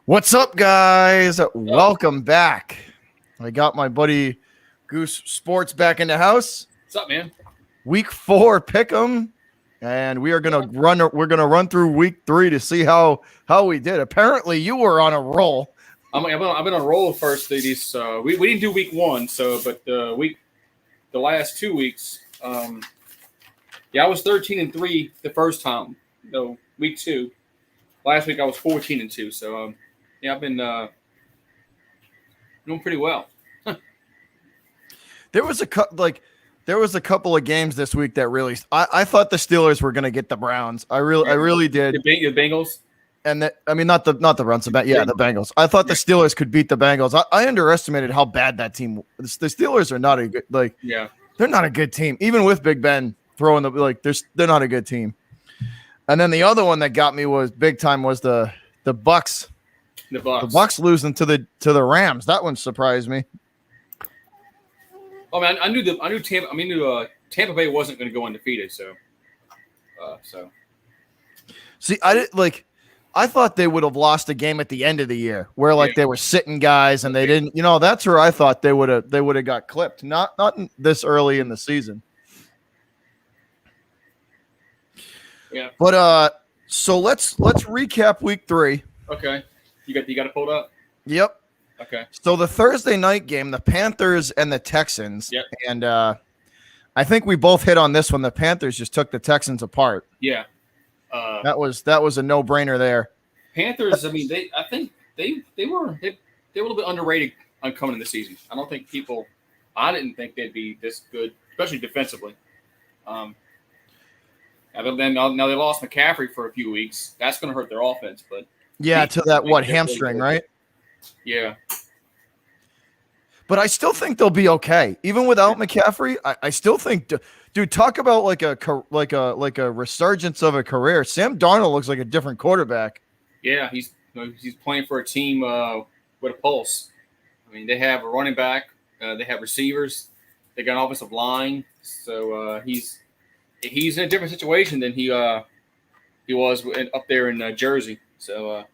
What's up, guys? Welcome back. I got my buddy Goose Sports back in the house. What's up, man? Week 4 pick'em, and we are gonna run. We're gonna run through week 3 to see how we did. Apparently, you were on a roll. I've been on a roll first. We didn't do week 1, but the last 2 weeks, I was 13-3 the first time. No, week 2. Last week I was 14-2. So I've been doing pretty well. There was a couple of games this week that really. I thought the Steelers were gonna get the Browns. I really did. The Bengals. And not the Browns, the Bengals. I thought the Steelers could beat the Bengals. I underestimated how bad that team. The Steelers are not a good they're not a good team. Even with Big Ben throwing they're not a good team. And then the other one that got me was big time was the Bucks. The Bucks. The Bucks losing to the Rams. That one surprised me. Oh man, I knew Tampa Bay wasn't going to go undefeated. So. See, I thought they would have lost a game at the end of the year where they were sitting guys and they didn't. That's where I thought they would have got clipped. Not this early in the season. Yeah. But so let's recap week 3. Okay. You got it pulled up? Yep. Okay. So the Thursday night game, the Panthers and the Texans. Yep. And I think we both hit on this one. The Panthers just took the Texans apart. Yeah. That was a no-brainer there. Panthers, I think they were a little bit underrated on coming in the season. I didn't think they'd be this good, especially defensively. Other than now they lost McCaffrey for a few weeks. That's going to hurt their offense, but to that hamstring, right? Yeah. But I still think they'll be okay, even without McCaffrey. I still think, dude, talk about like a resurgence of a career. Sam Darnold looks like a different quarterback. Yeah, he's playing for a team with a pulse. They have a running back, they have receivers, they got an offensive line. So he's in a different situation than he was up there in Jersey. So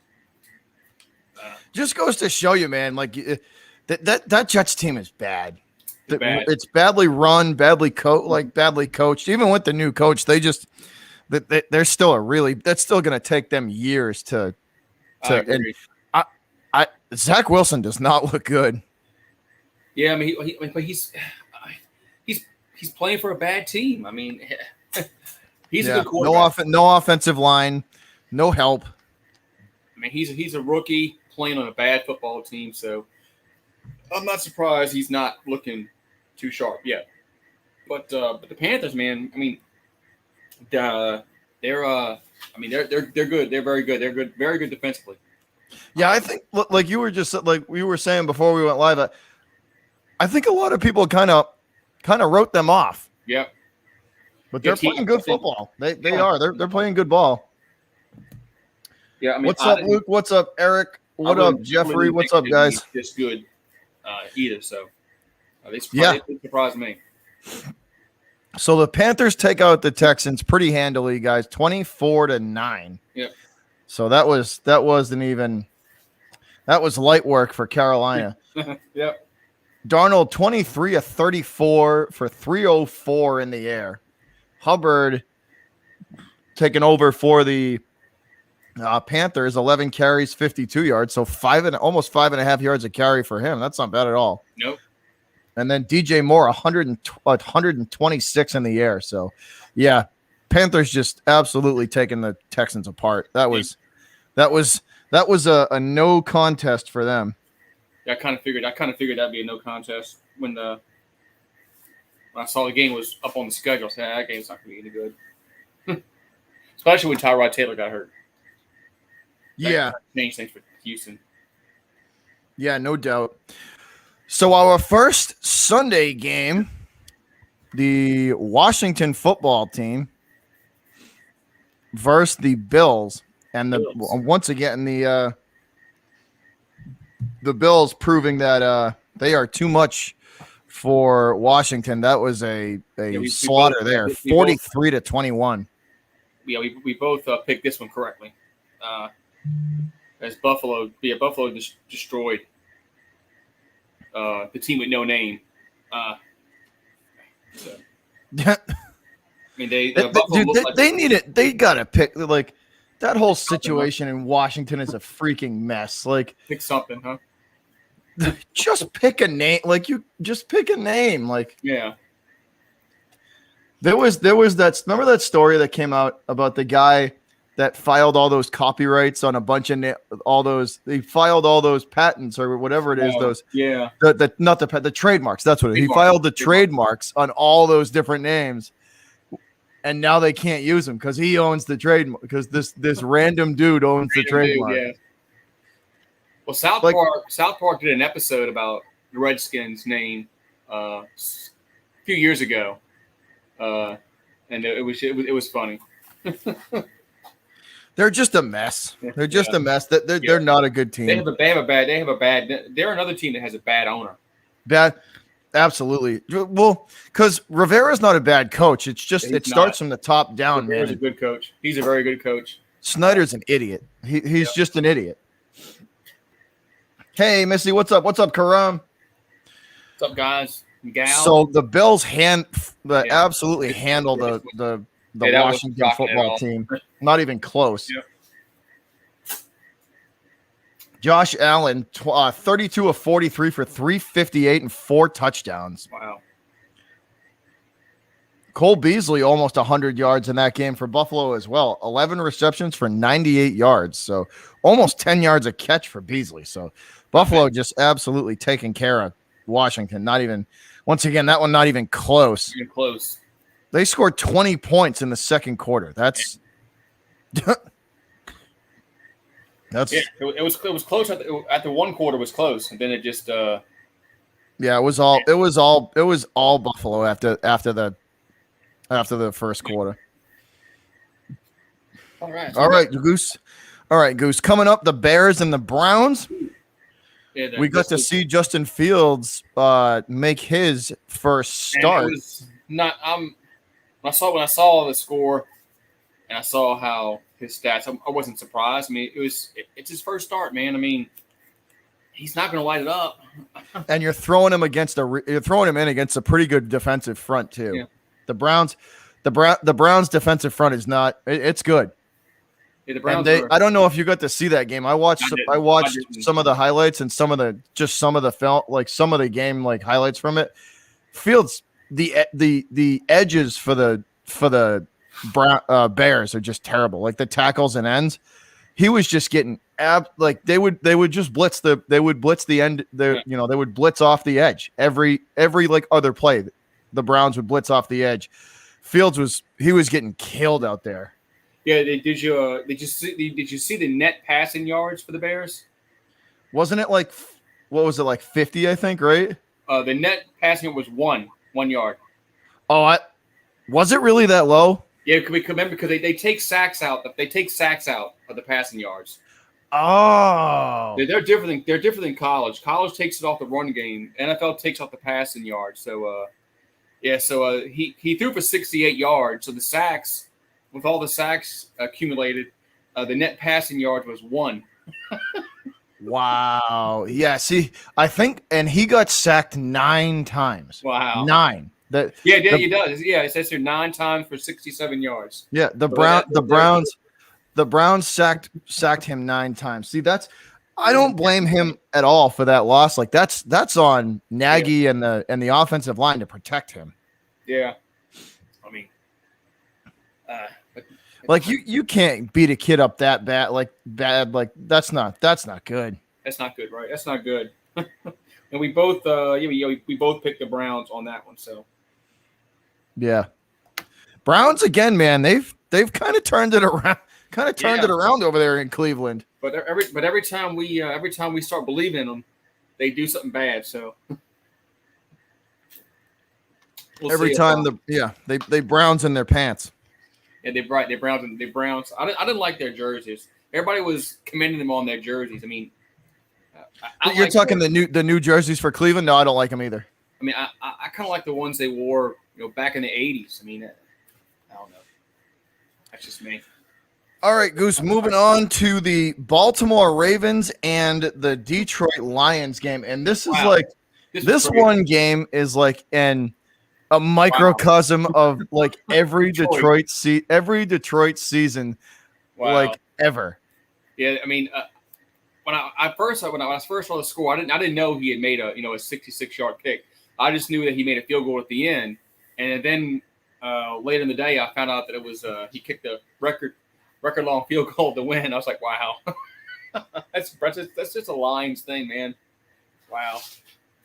just goes to show you, man. That Jets team is bad. It's badly run, badly coached. Even with the new coach, they're still that's still going to take them years to. I agree. And Zach Wilson does not look good. Yeah, he's playing for a bad team. He's a good quarterback. No offensive line, no help. He's a rookie playing on a bad football team, so I'm not surprised he's not looking too sharp yet. But the Panthers, man, they're good. They're very good. They're good, very good defensively. Yeah, I think like you were just like we were saying before we went live. I think a lot of people kind of wrote them off. Yeah, but they're playing good football. They are. They're playing good ball. Yeah, what's up, Luke? What's up, Eric? What up, Jeffrey? What's up, guys? It's good either. So they surprised me. So the Panthers take out the Texans pretty handily, guys. 24-9. Yeah. So that was light work for Carolina. Yeah. Darnold 23 of 34 for 304 in the air. Hubbard taking over for the Panthers, 11 carries, 52 yards. So almost 5.5 yards a carry for him. That's not bad at all. Nope. And then DJ Moore, 126 in the air. So, yeah, Panthers just absolutely taking the Texans apart. That was a no contest for them. Yeah, I kind of figured that'd be a no contest when I saw the game was up on the schedule. I said, that game's not going to be any good. Especially when Tyrod Taylor got hurt. That changed things for Houston. Yeah, no doubt. So our first Sunday game, the Washington football team versus the Bills, and once again the Bills proving that they are too much for Washington. That was a slaughter there, 43-21. Yeah, we both picked this one correctly. as Buffalo destroyed the team with no name. So. I mean, they need it. They gotta pick like that whole situation in Washington is a freaking mess. Like, pick something, huh? Just pick a name. Like, you just pick a name. Like, yeah. There was that. Remember that story that came out about the guy that filed all those copyrights on a bunch of He filed all those patents or whatever it is. The trademarks. That's what it is. He filed the trademarks on all those different names, and now they can't use them because he owns the trademark. Because this random dude owns the trademark. Yeah. Well, South Park did an episode about the Redskins' name a few years ago. And it was funny. They're just a mess. They're just a mess. They're not a good team. They're another team that has a bad owner. Bad, absolutely. Well, because Rivera's not a bad coach. It's just starts from the top down. Rivera's a good coach. He's a very good coach. Snyder's an idiot. He's just an idiot. Hey, Missy, what's up? What's up, Karam? What's up, guys? Gal. So the Bills absolutely handle the Washington football team. Not even close. Yeah. Josh Allen, 32 of 43 for 358 and 4 touchdowns. Wow. Cole Beasley almost 100 yards in that game for Buffalo as well. 11 receptions for 98 yards. So almost 10 yards a catch for Beasley. So Buffalo just absolutely taking care of Washington. Not even, once again, that one not even close. Even close. They scored 20 points in the second quarter. That's yeah. It was close at the one quarter was close, and then it just yeah, it was all Buffalo after the first quarter. All right, Goose. All right, Goose. Coming up, the Bears and the Browns. Yeah, we got to see Justin Fields make his first start. It was not. When I saw the score, and I saw how his stats, I wasn't surprised. I mean, it's his first start, man. I mean, he's not going to light it up. And you're throwing him in against a pretty good defensive front too. Yeah. The Browns defensive front is not. It's good. Yeah, the Browns. I don't know if you got to see that game. I watched some of the highlights and some of the film, like some of the game like highlights from it. Fields, the edges for the Bears are just terrible. Like the tackles and ends, he was just getting they would just blitz the end. They would blitz off the edge every like other play. The Browns would blitz off the edge. Fields was getting killed out there. Yeah, did you see the net passing yards for the Bears? Wasn't it like, what was it, like 50? I think, right? The net passing was 1 yard. Oh, was it really that low? Yeah, remember because they take sacks out. They take sacks out of the passing yards. Oh, they're different than college. College takes it off the run game. NFL takes off the passing yards. So he threw for 68 yards. So the sacks, with all the sacks accumulated, the net passing yard was 1. Wow. Yeah. See, I think, and he got sacked 9 times. Wow. 9. He does. Yeah, it says here 9 times for 67 yards. Yeah, the Browns sacked him 9 times. See, I don't blame him at all for that loss. Like that's on Nagy and the offensive line to protect him. Yeah. I mean, like you can't beat a kid up that bad. Like that's not good. That's not good, right? That's not good. And we both we both picked the Browns on that one. So yeah, Browns again, man. They've kind of turned it around. It around over there in Cleveland. But every time we start believing in them, they do something bad. So every time they Browns in their pants. Yeah, they Browns. I didn't like their jerseys. Everybody was commending them on their jerseys. I mean, you're talking the new jerseys for Cleveland? No, I don't like them either. I mean, I kind of like the ones they wore, back in the '80s. I mean, I don't know. That's just me. All right, Goose, moving on to the Baltimore Ravens and the Detroit Lions game. And this is like this one game is like a microcosm of like every Detroit season like ever. Yeah, I mean, when I first saw the score, I didn't know he had made a 66-yard kick. I just knew that he made a field goal at the end, and then later in the day, I found out that it was he kicked the record long field goal to win. I was like, wow, that's just a Lions thing, man. Wow,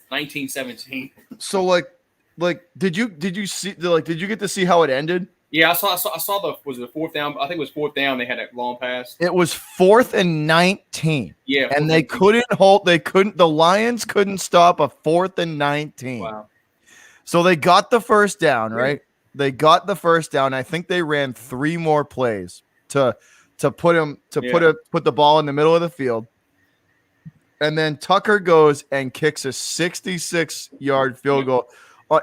1917. So like did you get to see how it ended? Yeah, I saw was it the fourth down? I think it was fourth down. They had that long pass. It was 4th and 19. Yeah, and the Lions couldn't stop a 4th and 19. Wow. So they got the first down, right? They got the first down. I think they ran 3 more plays to put the ball in the middle of the field. And then Tucker goes and kicks a 66-yard field goal.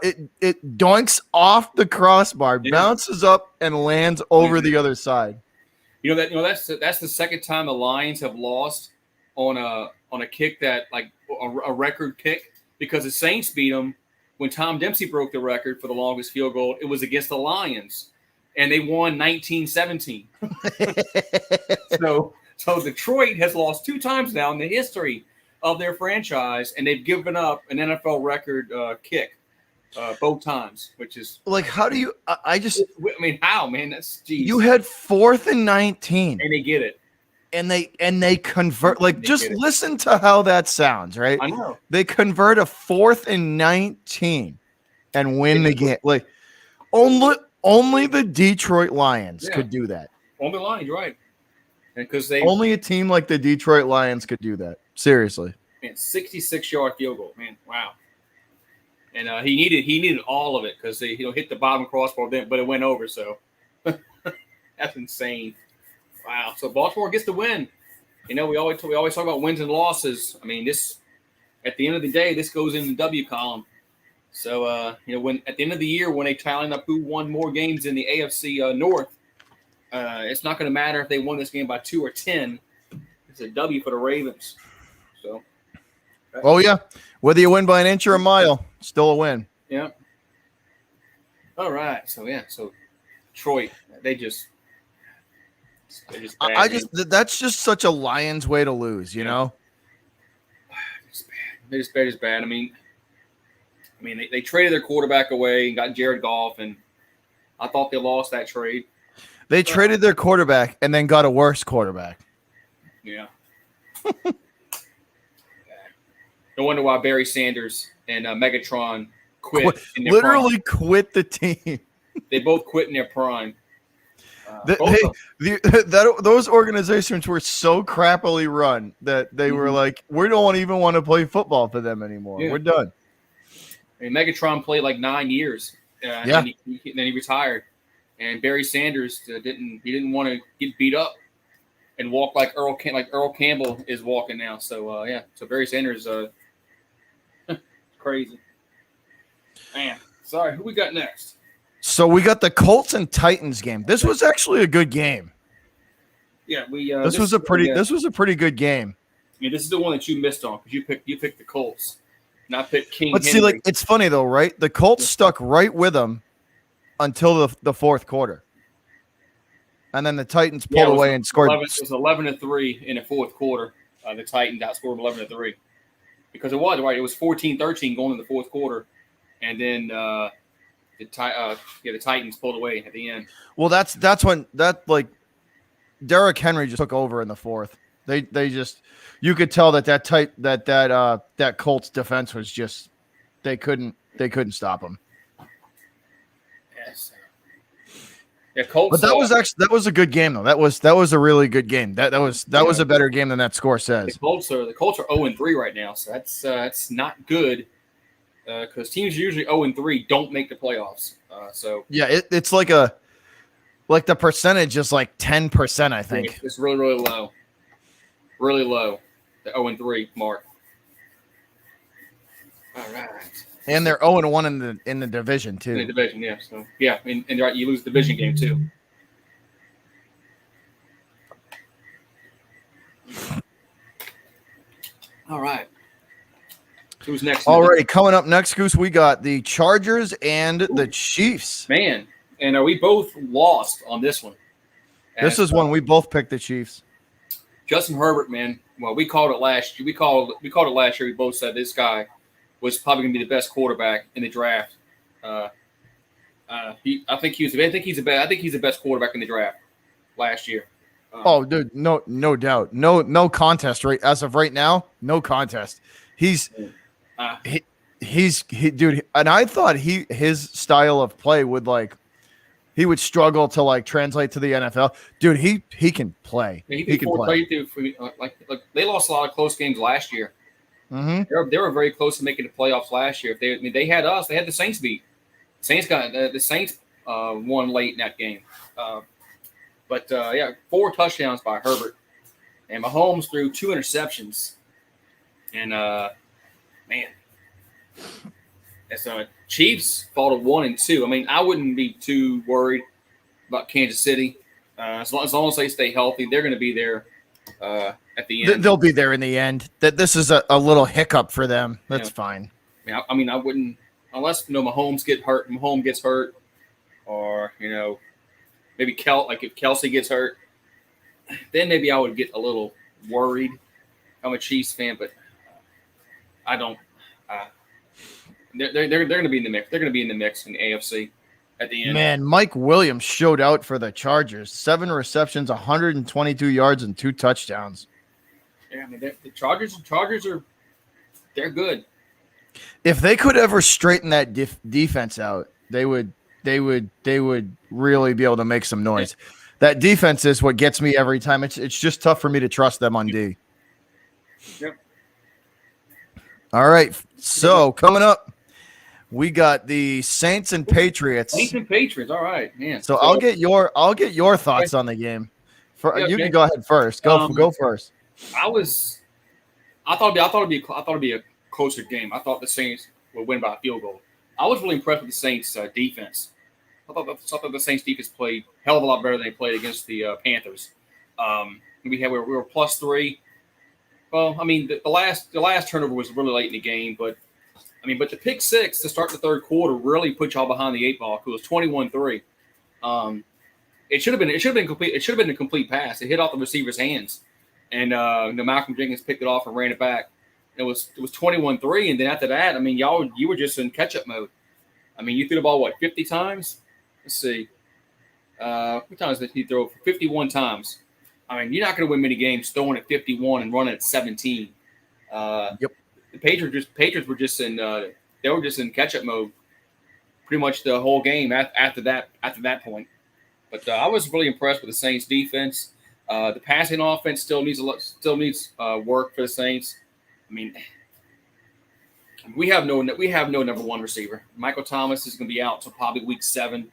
It doinks off the crossbar, bounces up, and lands over the other side. That's the second time the Lions have lost on a kick that like a record kick, because the Saints beat them when Tom Dempsey broke the record for the longest field goal. It was against the Lions, and they won 1917. So Detroit has lost 2 times now in the history of their franchise, and they've given up an NFL record kick both times, which is like, how do you? I mean, how, man? That's geez. You had 4th and 19, and they get it, and they convert. Like, just listen to how that sounds, right? I know they convert a 4th and 19 and win the game. Like, only the Detroit Lions could do that. Only the Lions, right? Because only a team like the Detroit Lions could do that. Seriously, man, 66-yard field goal, man. Wow. And he needed all of it because they hit the bottom crossbar, but it went over. So that's insane. Wow. So Baltimore gets the win. We always talk about wins and losses. I mean, this at the end of the day, this goes in the W column. So when at the end of the year, when they tally up who won more games in the AFC North, it's not going to matter if they won this game by 2 or 10. It's a W for the Ravens. So. Oh yeah, whether you win by an inch or a mile, still a win. Yeah. All right. So Detroit, they're just bad, that's just such a Lions way to lose, you know. They're just bad. I mean, they traded their quarterback away and got Jared Goff, and I thought they lost that trade. They traded their quarterback and then got a worse quarterback. Yeah. No wonder why Barry Sanders and Megatron quit quit the team. They both quit in their prime. Those organizations were so crappily run that they were like, we don't even want to play football for them anymore. Yeah. We're done. And Megatron played like 9 years. And then he retired. And Barry Sanders didn't want to get beat up and walk like Earl Campbell is walking now. So so Barry Sanders crazy. Man, sorry. Who we got next? So we got the Colts and Titans game. This was actually a good game. Yeah, this was a pretty good game. Yeah, this is the one that you missed on because you picked the Colts, and I picked King. But Henry. See, like, it's funny though, right? The Colts stuck right with them until the fourth quarter, and then the Titans pulled away and scored. It was 11-3 in the fourth quarter. The Titans outscored 11-3 because it was 14-13 going in the fourth quarter, and then the Titans pulled away at the end. Well, that's when Derrick Henry just took over in the fourth. They just, you could tell that Colts defense was just, they couldn't stop him. Yes. Yeah, Colts. But that was a good game though. That was a really good game. That was a better game than that score says. The Colts are 0-3 right now, so that's not good. Because teams usually 0-3 don't make the playoffs. It's like the percentage is like 10%, I think. It's really, really low. Really low. The 0-3 mark. All right. And they're 0-1 in the division too. In the division, yeah. So and you lose the division game too. All right. Who's next? All right, coming up next, Goose, we got the Chargers and the Chiefs. Man, and we both lost on this one. This is one we both picked the Chiefs. Justin Herbert, man. Well, we called it last year. We called it last year. We both said this guy was probably going to be the best quarterback in the draft. I think he's the best quarterback in the draft last year. Dude, no doubt, no contest. Right as of right now, no contest. He's dude, and I thought his style of play would he would struggle to translate to the NFL. Dude, he can play. He can play. They lost a lot of close games last year. Mm-hmm. They were very close to making the playoffs last year. If they had us, they had the Saints beat. The Saints won late in that game. But 4 touchdowns by Herbert, and Mahomes threw 2 interceptions. And man, it's Chiefs fall to 1-2. I mean, I wouldn't be too worried about Kansas City. As long as they stay healthy, they're going to be there at the end. They'll be there in the end. That this is a little hiccup for them. That's fine. I mean, I wouldn't unless Mahomes gets hurt, or maybe if Kelsey gets hurt, then maybe I would get a little worried. I'm a Chiefs fan, but I don't. They're going to be in the mix. They're going to be in the mix in the AFC at the end. Man, Mike Williams showed out for the Chargers. 7 receptions, 122 yards, and 2 touchdowns. Yeah, I mean, the Chargers they're good. If they could ever straighten that defense out, they would really be able to make some noise. That defense is what gets me every time. It's just tough for me to trust them on D. Yep. All right. So coming up, we got the Saints and Patriots. Saints and Patriots. All right, man. So I'll get your thoughts on the game. You can go ahead first. Go first. I thought it'd be a closer game. I thought the Saints would win by a field goal. I was really impressed with the Saints defense. I thought the Saints defense played a hell of a lot better than they played against the Panthers. We were +3. Well, I mean, the last turnover was really late in the game, but the pick six to start the third quarter really put y'all behind the 8 ball. It was 21-3. It should have been complete. It should have been a complete pass. It hit off the receiver's hands, and Malcolm Jenkins picked it off and ran it back. It was 21-3, and then after that, I mean, you were just in catch-up mode. I mean, you threw the ball 50 times? Let's see. What times did he throw? 51 times. I mean, you're not going to win many games throwing at 51 and running at 17. Yep. The Patriots were just in catch-up mode pretty much the whole game after that point. But I was really impressed with the Saints defense. The passing offense still needs work for the Saints. I mean, we have no number 1 receiver. Michael Thomas is going to be out until probably week 7.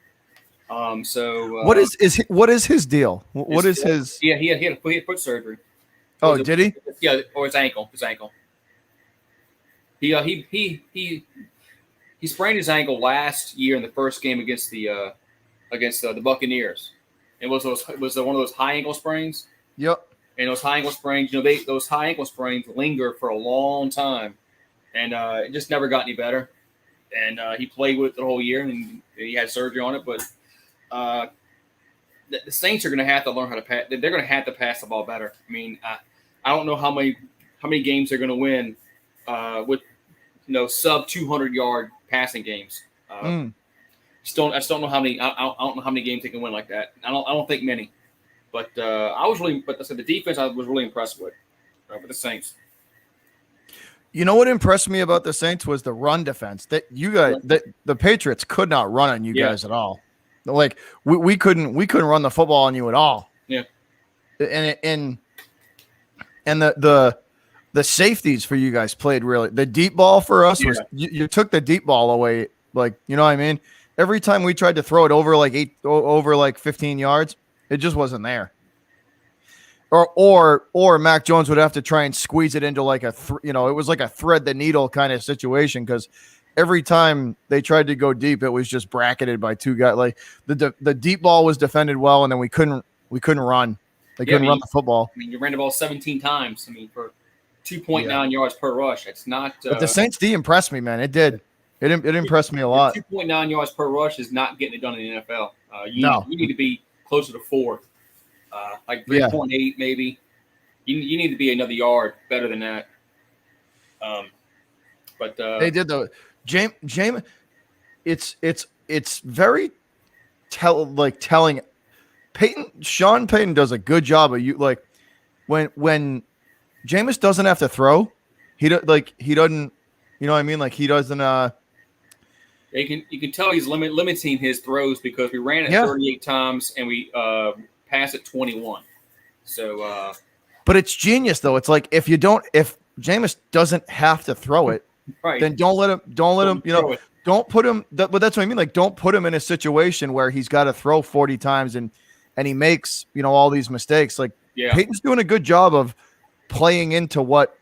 What is his deal? What is his? Yeah, he had foot surgery. Oh, did he? Yeah, or his ankle. He sprained his ankle last year in the first game against the Buccaneers. It was one of those high ankle sprains. Yep. And those high ankle sprains, those high ankle sprains linger for a long time, and it just never got any better. And he played with it the whole year, and he had surgery on it. But the Saints are going to have to learn how to pass. They're going to have to pass the ball better. I mean, I don't know how many games they're going to win with sub 200-yard passing games. I just don't know how many. I don't know how many games they can win like that. I don't think many. But the defense I was really impressed with the Saints. You know what impressed me about the Saints was the run defense. That the Patriots could not run on you guys at all. Like we couldn't run the football on you at all. Yeah. And the safeties for you guys played really. The deep ball for us was you took the deep ball away. Like, you know what I mean? Every time we tried to throw it over 15 yards, it just wasn't there. Or Mac Jones would have to try and squeeze it into it was like a thread the needle kind of situation, because every time they tried to go deep, it was just bracketed by 2 guys. Like the deep ball was defended well, and then we couldn't run. They couldn't run the football. I mean, you ran the ball 17 times. I mean, 2.9 yards per rush. That's not. But the Saints D impressed me, man. It did. It impressed me a lot. 2.9 yards per rush is not getting it done in the NFL. No. You need to be closer to 4, like 3.8 maybe. You need to be another yard better than that. But they did though. James, it's very telling. Sean Payton does a good job of when Jameis doesn't have to throw, he doesn't. You know what I mean? Like he doesn't. You can tell he's limiting his throws because we ran it 38 times and we passed it 21. So. But it's genius though. It's like if Jameis doesn't have to throw it, right? Then don't let him. Don't put him. But that's what I mean. Like don't put him in a situation where he's got to throw 40 times and he makes all these mistakes. Like Peyton's doing a good job of playing into what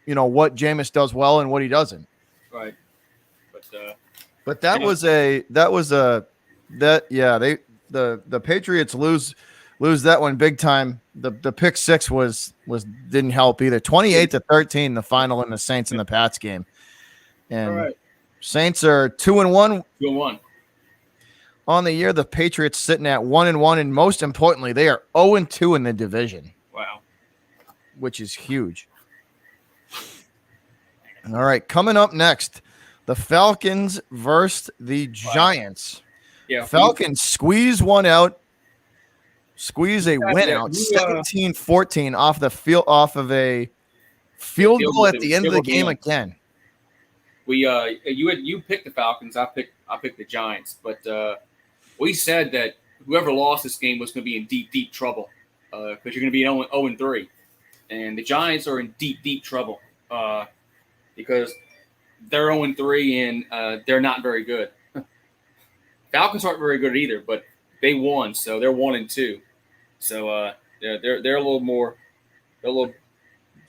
Jameis does well and what he doesn't. Right. But the Patriots lose that one big time. The pick six didn't help either. 28-13, the final in the Saints and the Pats game. And Saints are 2-1. 2-1. On the year, the Patriots sitting at 1-1, and most importantly, they are 0-2 in the division. Wow. Which is huge. All right, coming up next, the Falcons versus the Giants. Yeah, Falcons squeeze a win out, 17-14 off of a field goal at the end of the game again. You picked the Falcons, I picked the Giants, but we said that whoever lost this game was going to be in deep trouble because you're going to be 0-3, and the Giants are in deep trouble because they're 0-3 and they're not very good. Falcons aren't very good either, but they won, so they're 1-2. So they're a little more, a little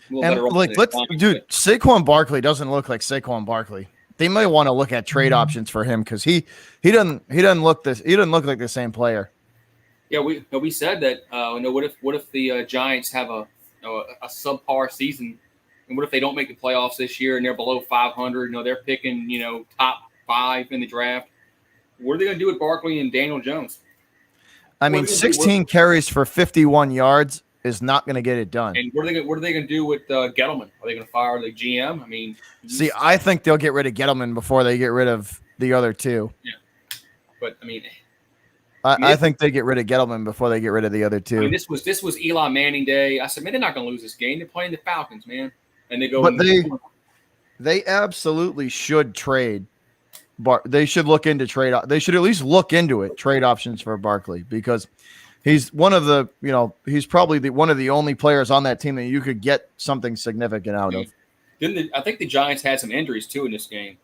better. Saquon Barkley doesn't look like Saquon Barkley. They might want to look at trade options for him because he doesn't look like the same player. Yeah, we said that. What if the Giants have a subpar season, and what if they don't make the playoffs this year and they're below 500? They're picking top 5 in the draft. What are they going to do with Barkley and Daniel Jones? I mean, 16 carries for 51 yards is not going to get it done. And what are they going to do with Gettleman? Are they going to fire the GM? I mean, I think they'll get rid of Gettleman before they get rid of the other two. Yeah, but I mean, I think they get rid of Gettleman before they get rid of the other two. I mean, this was Eli Manning day. I said, man, they're not going to lose this game. They're playing the Falcons, man, and they go. But they absolutely should trade. They should look into trade. They should at least look into it. Trade options for Barkley because he's one of the. He's probably one of the only players on that team that you could get something significant out of. I think the Giants had some injuries too in this game.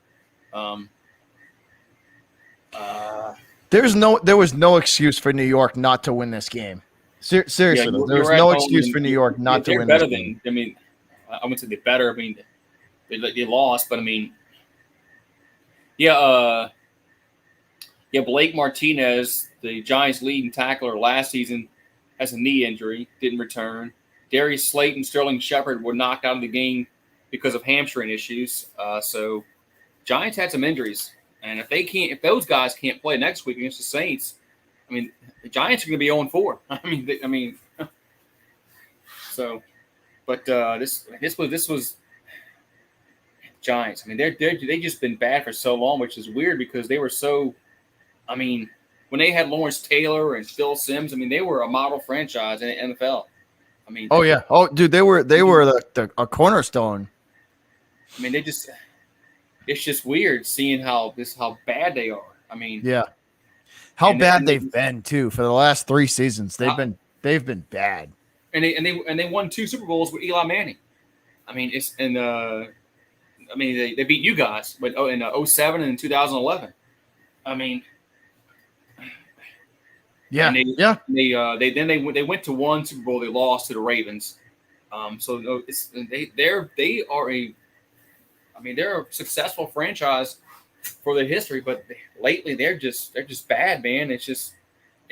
There was no excuse for New York not to win this game. Seriously, there was no excuse for New York not to win this game. I mean, I wouldn't say they're better. I mean, they lost, but I mean. Blake Martinez, the Giants' leading tackler last season, has a knee injury, didn't return. Darius Slayton and Sterling Shepard were knocked out of the game because of hamstring issues. So Giants had some injuries, and if those guys can't play next week against the Saints, I mean, the Giants are going to be 0-4. This was. Giants. I mean, they just been bad for so long, which is weird because they were so. I mean, when they had Lawrence Taylor and Phil Simms, I mean, they were a model franchise in the NFL. I mean, oh yeah, dude, they were a cornerstone. I mean, it's just weird seeing how bad they are. I mean, yeah, how bad they've been too for the last 3 seasons. They've been bad, and they won 2 Super Bowls with Eli Manning. I mean, they beat you guys, but in 2007 and 2011. I mean, yeah, They went to 1 Super Bowl. They lost to the Ravens. They're a successful franchise for their history, but lately they're just bad, man. It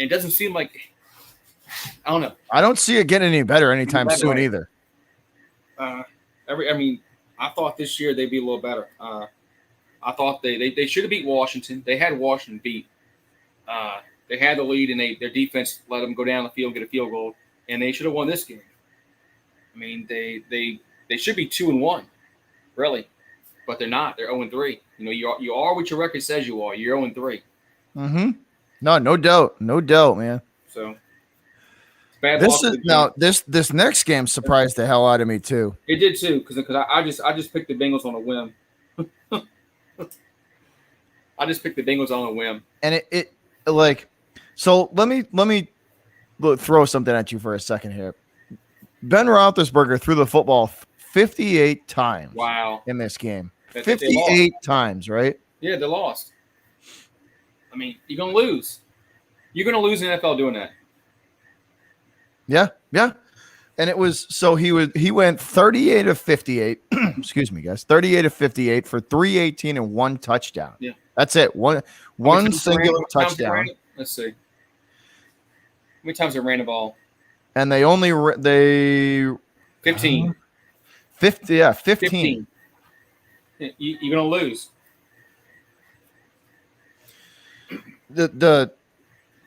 doesn't seem like. I don't know. I don't see it getting any better anytime soon either. I thought this year they'd be a little better. I thought they should have beat Washington. They had Washington beat. They had the lead, and their defense let them go down the field, get a field goal, and they should have won this game. I mean, they should be 2-1, really, but they're not. They're 0-3. You are what your record says you are. You're 0-3. Mm-hmm. No doubt, man. So bad. This next game surprised the hell out of me too. It did too, because I just picked the Bengals on a whim. I just picked the Bengals on a whim, and it like so. Let me throw something at you for a second here. Ben Roethlisberger threw the football 58 times. Wow! In this game, 58 times, right? Yeah, they lost. I mean, you're gonna lose. You're gonna lose in the NFL doing that. Yeah. And it was so he went 38 of 58. Excuse me, guys. 38 of 58 for 318 and 1 touchdown. Yeah. That's it. One singular touchdown. Let's see. How many times they ran the ball? And they 15. 50, yeah, 15. You're gonna lose.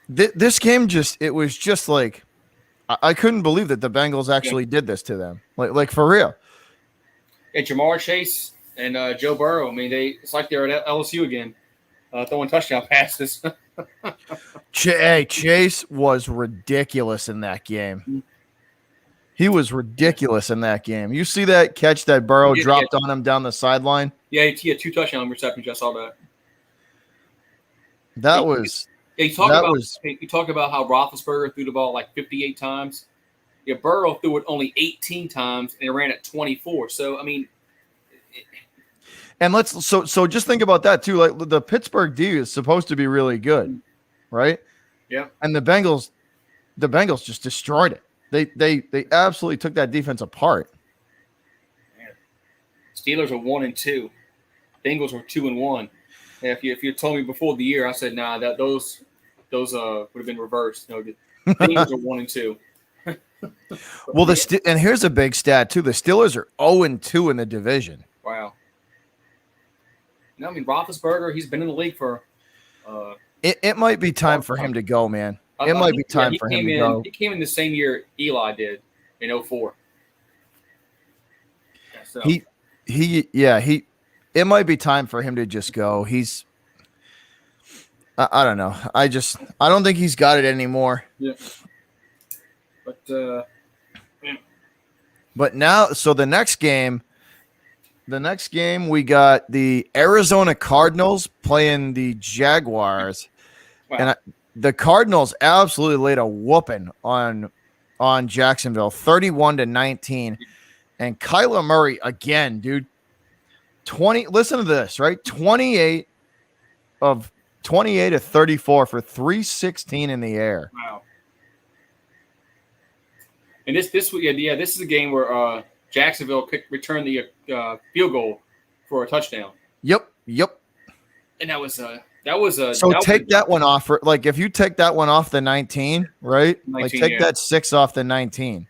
This game it was just like I couldn't believe that the Bengals actually did this to them. Like for real. And Jamar Chase and Joe Burrow. I mean, it's like they're at LSU again, throwing touchdown passes. Chase was ridiculous in that game. He was ridiculous in that game. You see that catch that Burrow dropped on him down the sideline? Yeah, he had 2 touchdown receptions. I saw that. That was. You talk about how Roethlisberger threw the ball like 58 times. Yeah, Burrow threw it only 18 times and ran it 24. So I mean, and so just think about that too. Like the Pittsburgh D is supposed to be really good, right? Yeah. And the Bengals just destroyed it. They absolutely took that defense apart. Man. Steelers are 1-2. Bengals were 2-1. Yeah, if you told me before the year, I said nah. Those would have been reversed. No, the Bengals are 1-2. Well, and here's a big stat too. The Steelers are 0-2 in the division. Wow. No, I mean Roethlisberger, he's been in the league for. It might be time for him to go, man. It might be time for him to go. He came in the same year Eli did in 2004. Yeah, so. It might be time for him to just go. I don't know. I don't think he's got it anymore. Yeah. But now, so the next game we got the Arizona Cardinals playing the Jaguars. Wow. And the Cardinals absolutely laid a whooping on Jacksonville, 31-19. And Kyler Murray again, dude. Listen to this, right? 28 of 34 for 316 in the air. Wow. And this is a game where Jacksonville returned the field goal for a touchdown. Yep. And that was so take that one off. Like if you take that one off the 19, right? 19, like take that 6 off the 19.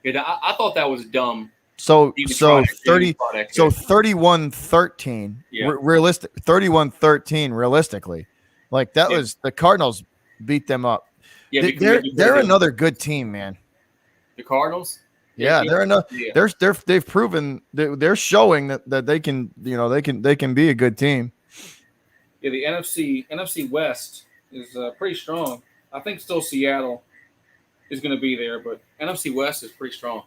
Yeah, I thought that was dumb. So 31-13. Yeah. Realistic 31-13 realistically. Like that was the Cardinals beat them up. Yeah, they're another good team, man. The Cardinals? Yeah, they've proven they're showing that they can, they can be a good team. Yeah, the NFC West is pretty strong. I think still Seattle is going to be there, but NFC West is pretty strong.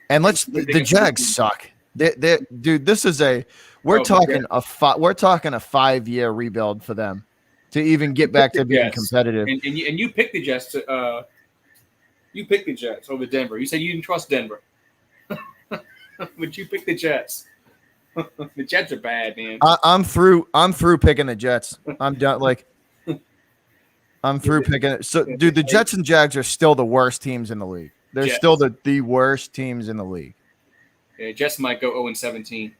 And the Jags suck. Dude, this is we're talking a 5-year rebuild for them to even get back to being competitive. And you picked the Jets over Denver. You said you didn't trust Denver, but you picked the Jets. The Jets are bad, man. I'm through picking the Jets. I'm done. I'm through picking it. So, dude, the Jets and Jags are still the worst teams in the league. They're still the worst teams in the league. Yeah, Jets might go 0-17.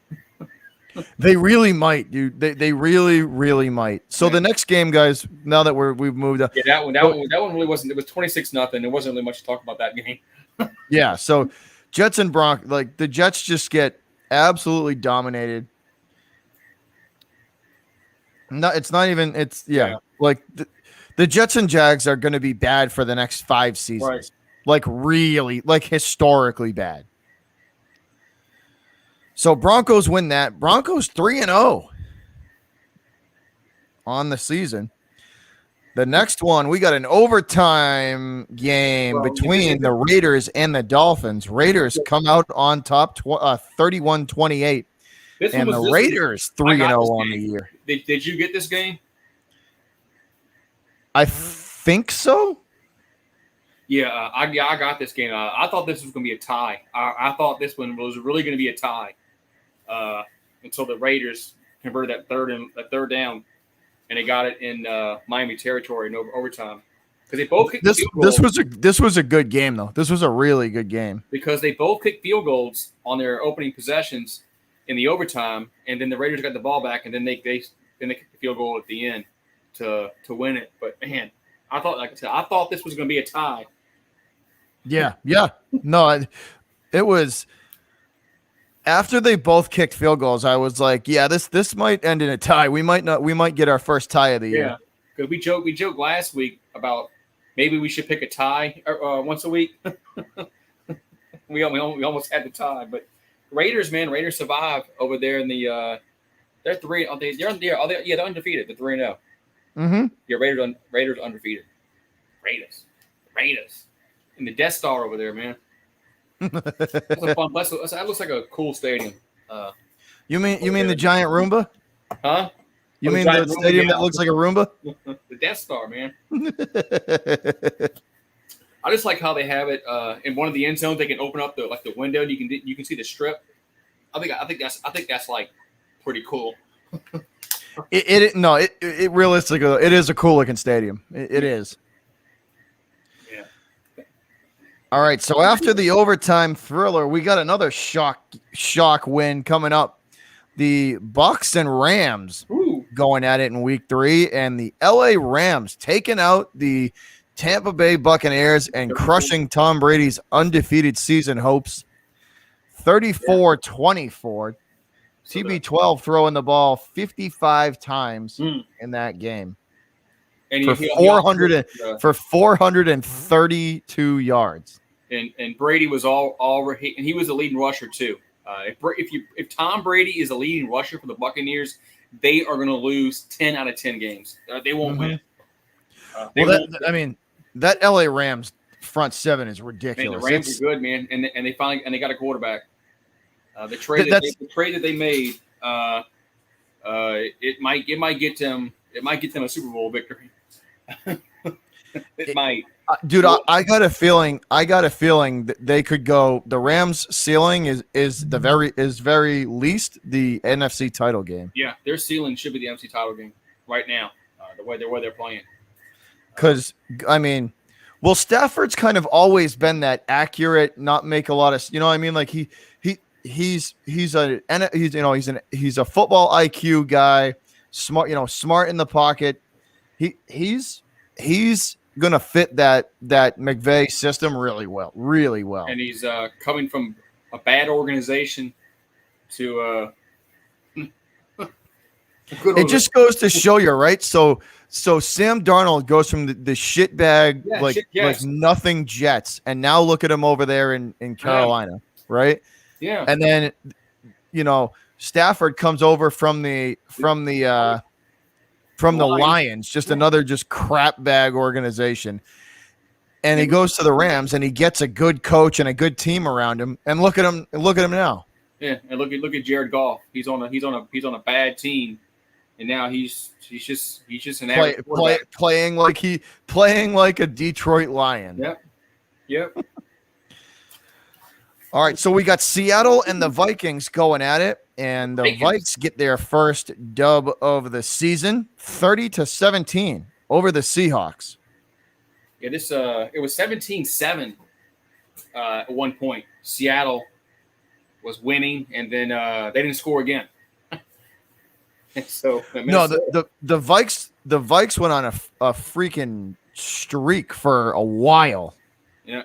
They really might, dude. They really, really might. So the next game, guys, now that we've moved up. Yeah, that one really wasn't. It was 26-0. There wasn't really much to talk about that game. Yeah. So Jets and Broncos, like the Jets just get absolutely dominated. No, it's not even. It's like the Jets and Jags are going to be bad for the next 5 seasons. Right. Like really, like historically bad. So Broncos win that. Broncos 3-0 on the season. The next one, we got an overtime game between the Raiders and the Dolphins. Raiders come out on top 31-28. And the Raiders 3-0 on the year. Did you get this game? I think so. Yeah, I got this game. I thought this was going to be a tie. I thought this one was really going to be a tie until the Raiders converted that third down, and they got it in Miami territory in overtime because they both kicked field goals. This was a good game though. This was a really good game because they both kicked field goals on their opening possessions in the overtime, and then the Raiders got the ball back, and then they kicked the field goal at the end to win it. But man, I thought this was going to be a tie. Yeah. No, it was after they both kicked field goals. I was like, yeah, this might end in a tie. We might get our first tie of the year. Yeah, because we joked last week about maybe we should pick a tie once a week. we almost had the tie, but Raiders survive over there in the they're 3. They're undefeated. They're 3-0. Mm-hmm. Yeah, Raiders undefeated. Raiders. And the Death Star over there, man. That's a fun place. That looks like a cool stadium. You mean the giant Roomba? Huh? You mean the stadium that looks like a Roomba? The Death Star, man. I just like how they have it in one of the end zones. They can open up the window and you can see the strip. I think that's like pretty cool. It realistically it is a cool looking stadium. It is. All right, so after the overtime thriller, we got another shock win coming up. The Bucks and Rams going at it in week 3, and the LA Rams taking out the Tampa Bay Buccaneers and crushing Tom Brady's undefeated season hopes. 34-24. TB12 throwing the ball 55 times in that game. And for 432 yards. And Brady was already, and he was a leading rusher too. If Tom Brady is a leading rusher for the Buccaneers, they are going to lose 10 out of 10 games. They won't win. That LA Rams front seven is ridiculous. Man, the Rams are good, man, and they got a quarterback. The trade that they made, it might get them a Super Bowl victory. It might. Dude, I got a feeling that they could go. The Rams' ceiling is very least the NFC title game. Yeah, their ceiling should be the NFC title game right now. The way they're playing. Because Stafford's kind of always been that accurate, not make a lot of, like he's a football IQ guy, smart in the pocket. He's gonna fit that McVay system really well. And he's coming from a bad organization to it just goes to show you, right? So Sam Darnold goes from the shit bag like nothing Jets, and now look at him over there in Carolina, right? Yeah. And then Stafford comes over from the Lions, just another crap bag organization. And he goes to the Rams and he gets a good coach and a good team around him. And look at him now. Yeah, and look at Jared Goff. He's on a bad team, and now he's just an average playing like a Detroit Lion. Yep. All right, so we got Seattle and the Vikings going at it, and the Vikes get their first dub of the season, 30-17 over the Seahawks. Yeah, it was 17-7 at one point. Seattle was winning, and then they didn't score again. So the Vikes went on a freaking streak for a while. Yeah.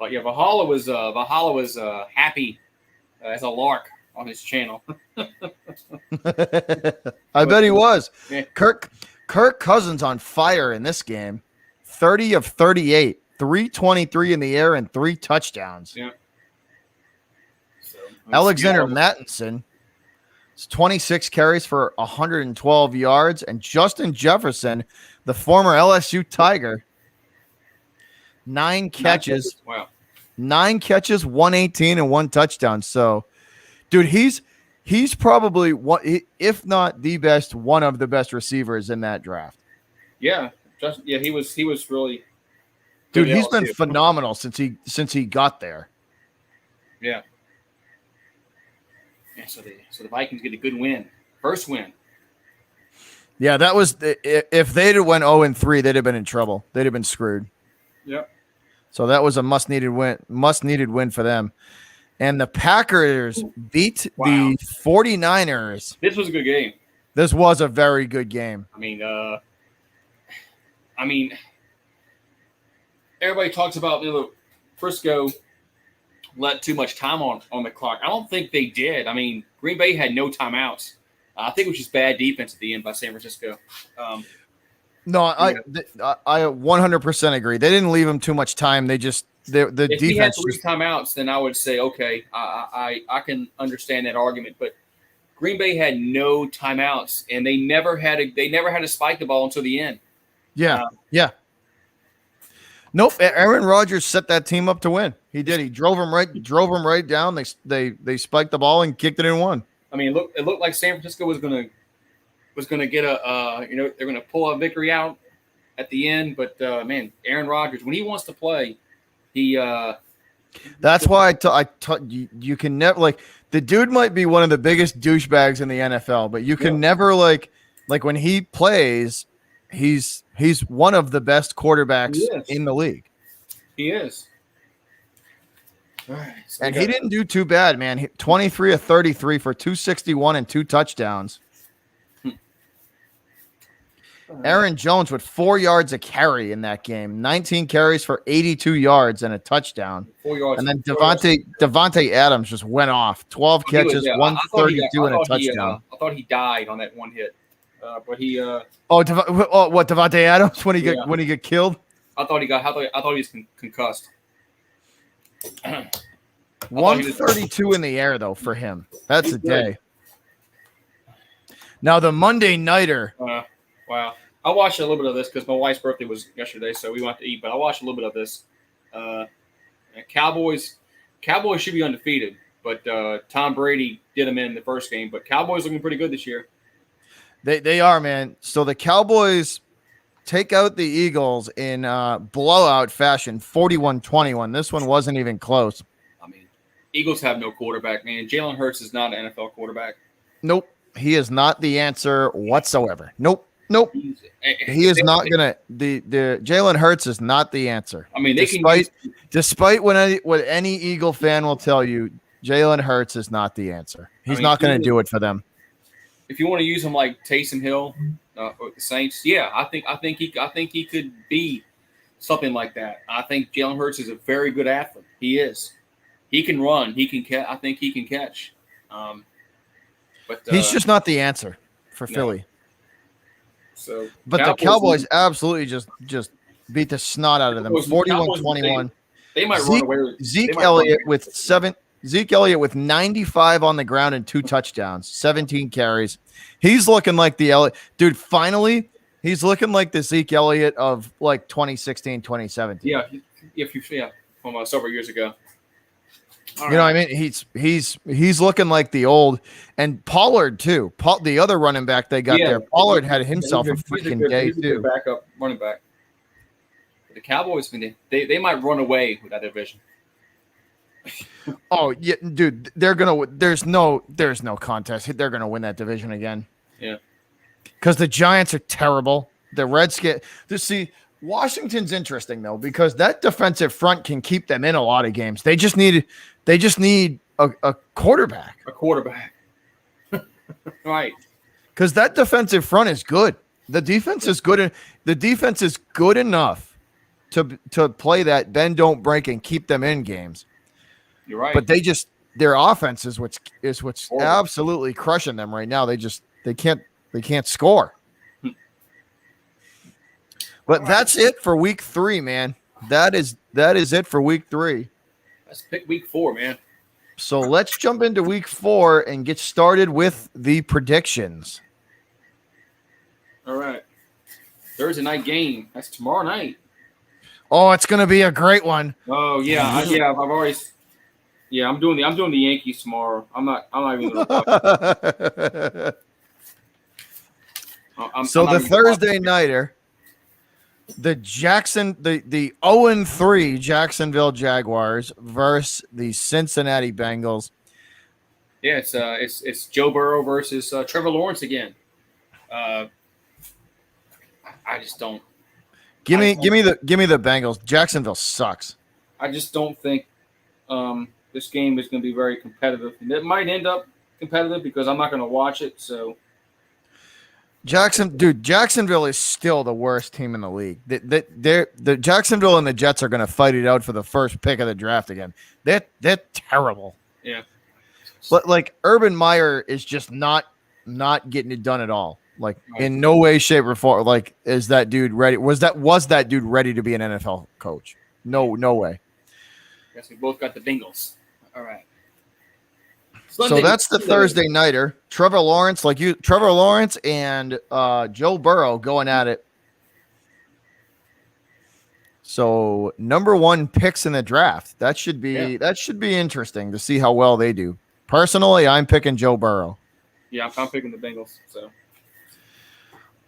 But yeah, Valhalla was happy as a lark on his channel. I bet he was. Yeah. Kirk Cousins on fire in this game. 30 of 38, 323 in the air, and 3 touchdowns. Yeah. So, Alexander Mattinson, 26 carries for 112 yards, and Justin Jefferson, the former LSU Tiger, 9 catches. Wow. 9 catches, 118, and 1 touchdown. So, dude, he's probably one, if not the best, one of the best receivers in that draft. Yeah, he was really. Dude, he's been phenomenal since he got there. Yeah. Yeah. So the Vikings get a good win, first win. Yeah, that was if they'd have went 0-3, they'd have been in trouble. They'd have been screwed. Yep. So that was a must needed win for them. And the Packers beat the 49ers. This was a good game. This was a very good game. I mean, everybody talks about Frisco let too much time on the clock. I don't think they did. I mean, Green Bay had no timeouts. I think it was just bad defense at the end by San Francisco. No, I 100% agree. They didn't leave him too much time. They just the if defense. If he had 3 timeouts, then I would say okay, I can understand that argument. But Green Bay had no timeouts, and they never had to spike the ball until the end. Yeah, yeah. Nope. Aaron Rodgers set that team up to win. He did. He drove them right down. They spiked the ball and kicked it in one. I mean, it looked like San Francisco was gonna get they're gonna pull a victory out at the end. But man, Aaron Rodgers, when he wants to play, he. That's why you can never the dude might be one of the biggest douchebags in the NFL, but you can never like when he plays, he's one of the best quarterbacks in the league. He is. All right, so and he didn't do too bad, man. 23 of 33 for 261 and 2 touchdowns. Aaron Jones with 4 yards a carry in that game. 19 carries for 82 yards and a touchdown. 4 yards. And then Devontae Adams just went off. 12 catches, 132 and a touchdown. I thought he died on that one hit. But he what Devontae Adams when he get killed? I thought he was concussed. 132 in the air though for him. That's a day. Now the Monday nighter. Wow. I watched a little bit of this because my wife's birthday was yesterday, so we went to eat. But I watched a little bit of this. Cowboys should be undefeated, but Tom Brady did them in the first game. But Cowboys looking pretty good this year. They are, man. So the Cowboys take out the Eagles in blowout fashion, 41-21. This one wasn't even close. I mean, Eagles have no quarterback, man. Jalen Hurts is not an NFL quarterback. Nope. He is not the answer whatsoever. Nope. He is not gonna. The Jalen Hurts is not the answer. I mean, despite what any Eagle fan will tell you, Jalen Hurts is not the answer. He's not going to do it for them. If you want to use him like Taysom Hill with the Saints, yeah, I think he could be something like that. I think Jalen Hurts is a very good athlete. He is. He can run. He can catch. I think he can catch. But he's just not the answer for Philly. So, but the Cowboys absolutely just beat the snot out of them. 41-21. They might run away with Zeke Elliott with 95 on the ground and 2 touchdowns, 17 carries. He's looking like the Elliott dude. Finally, he's looking like the Zeke Elliott of like 2016, 2017. Yeah, from several years ago. All you know what I mean? He's looking like the old, and Pollard too. The other running back they got there, Pollard had himself a freaking day too. Backup running back. The Cowboys, they might run away with that division. Oh yeah, dude, they're gonna. There's no contest. They're gonna win that division again. Yeah, because the Giants are terrible. The Redskins. Washington's interesting though because that defensive front can keep them in a lot of games. They just need a quarterback. A quarterback, right? Because that defensive front is good. The defense is good. The defense is good enough to play that bend don't break and keep them in games. You're right. But their offense is what's horrible. Absolutely crushing them right now. They can't score. But that's it for week 3, man. That is it for week 3. Let's pick week 4, man. So let's jump into week 4 and get started with the predictions. All right. Thursday night game. That's tomorrow night. Oh, it's going to be a great one. Oh yeah, I'm doing the Yankees tomorrow. I'm not even gonna So the Thursday nighter, the 0-3 Jacksonville Jaguars versus the Cincinnati Bengals. Yeah, it's Joe Burrow versus Trevor Lawrence again. I just don't. Give me the Bengals. Jacksonville sucks. I just don't think this game is going to be very competitive. And it might end up competitive because I'm not going to watch it. So, Jacksonville is still the worst team in the league. The Jacksonville and the Jets are going to fight it out for the first pick of the draft again. They're terrible. Yeah, but like Urban Meyer is just not getting it done at all. Like in no way, shape, or form. Like, is that dude ready? Was that dude ready to be an NFL coach? No way. Guess we both got the Bengals. All right. So that's the Thursday nighter. Trevor Lawrence and Joe Burrow going at it. So number 1 picks in the draft. That should be interesting to see how well they do. Personally, I'm picking Joe Burrow. Yeah, I'm picking the Bengals. So.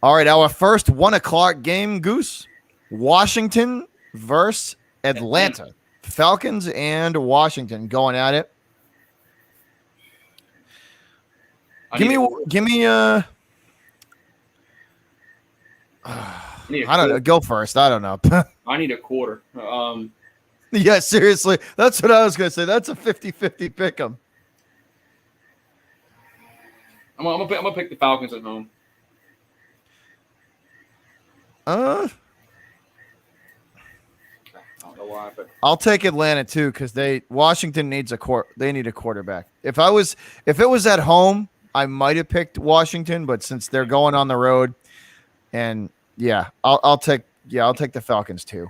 All right, our first 1:00 game, Goose. Washington versus Atlanta. Falcons and Washington going at it. Give me I don't know. Go first. I don't know. I need a quarter. Yeah, seriously. That's what I was going to say. That's a 50-50 pick 'em. I'm gonna pick the Falcons at home. I don't know why, but I'll take Atlanta too because Washington needs they need a quarterback. If it was at home, I might have picked Washington, but since they're going on the road, and yeah, I'll take the Falcons too.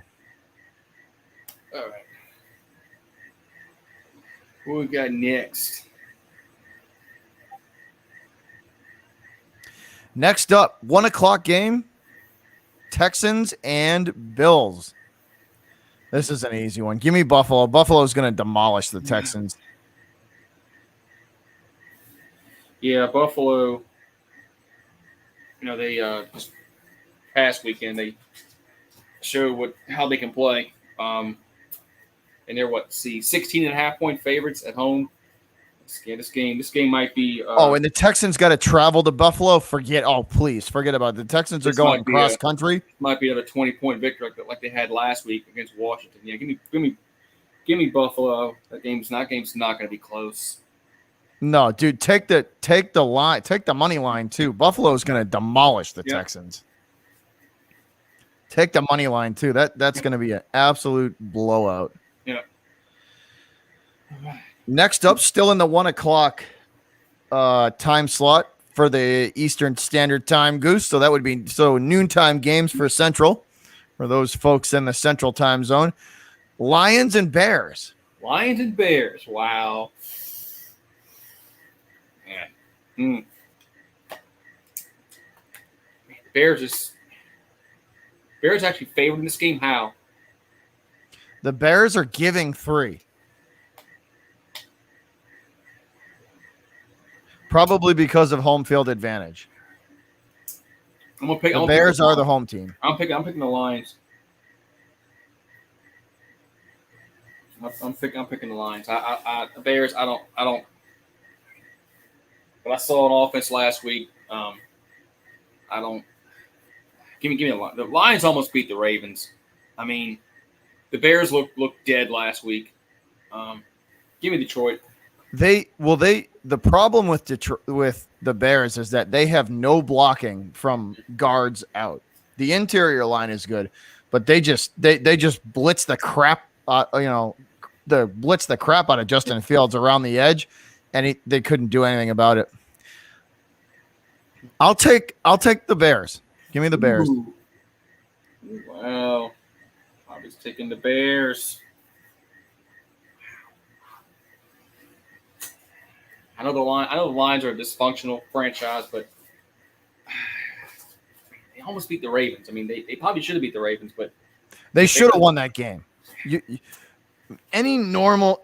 All right. What we got next? Next up, 1:00 game. Texans and Bills. This is an easy one. Give me Buffalo. Buffalo's going to demolish the Texans. Yeah, Buffalo. You know, they just past weekend they showed how they can play. And they're 16.5-point favorites at home. This game might be. And the Texans got to travel to Buffalo. Forget about it. The Texans are going cross country. Might be another 20-point victory like they had last week against Washington. Yeah, give me Buffalo. That game's not going to be close. No, dude, take the line, take the money line too. Buffalo's going to demolish the Texans. Take the money line too. That's going to be an absolute blowout. Yeah. All right. Next up, still in the 1:00 time slot for the Eastern Standard Time, Goose. So that would be noontime games for Central, for those folks in the Central Time Zone. Lions and Bears. Wow. Man. Bears actually favored in this game. How? The Bears are giving 3. Probably because of home field advantage. The Bears are the home team. I'm picking the Lions. I'm picking the Lions. The Bears. I don't. But I saw an offense last week. I don't. Give me a line. The Lions almost beat the Ravens. I mean, the Bears looked dead last week. Give me Detroit. The problem with the Bears is that they have no blocking from guards out. The interior line is good, but they just blitz the crap, blitz the crap out of Justin Fields around the edge, and they couldn't do anything about it. I'll take the Bears. Give me the Bears. Ooh. Wow. I was taking the Bears. I know the Lions are a dysfunctional franchise, but they almost beat the Ravens. I mean, they probably should have beat the Ravens, but they should have won that game. Any normal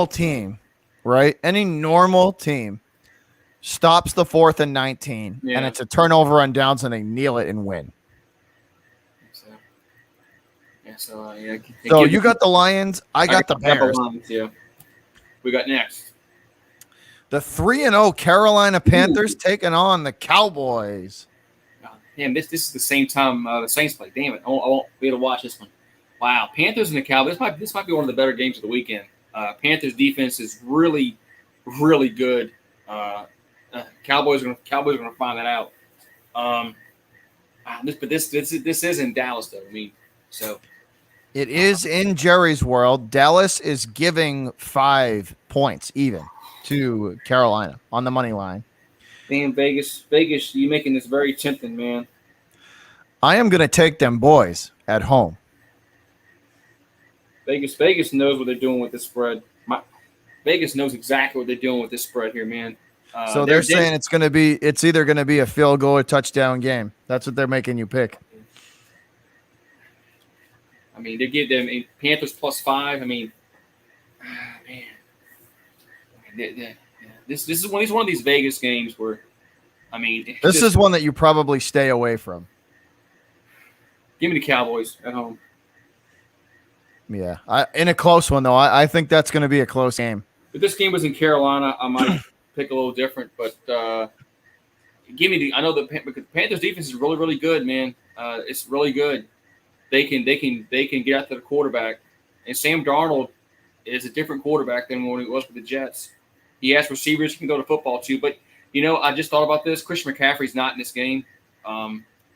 team, right? Any normal team stops the 4th and 19, and it's a turnover on downs, and they kneel it and win. So you got the Lions. I got the Bears. Yeah. We got next. The 3-0 Carolina Panthers taking on the Cowboys. Damn, this is the same time the Saints play. Damn it! I won't be able to watch this one. Wow, Panthers and the Cowboys. This might be one of the better games of the weekend. Panthers defense is really, really good. Cowboys are going to find that out. This is in Dallas though. I mean, so it is in Jerry's world. Dallas is giving 5 points even to Carolina on the money line. Damn, Vegas, you making this very tempting, man. I am going to take them boys at home. Vegas knows what they're doing with this spread. Vegas knows exactly what they're doing with this spread here, man. So they're saying it's either going to be a field goal or touchdown game. That's what they're making you pick. I mean, they give them Panthers +5. I mean, man. This is one of these Vegas games where, I mean, this is one that you probably stay away from. Give me the Cowboys at home. Yeah, in a close one though. I think that's going to be a close game. If this game was in Carolina, I might pick a little different. But give me I know the Panthers defense is really, really good, man. It's really good. They can get after the quarterback, and Sam Darnold is a different quarterback than when he was with the Jets. He has receivers he can go to football too. But, I just thought about this. Christian McCaffrey's not in this game.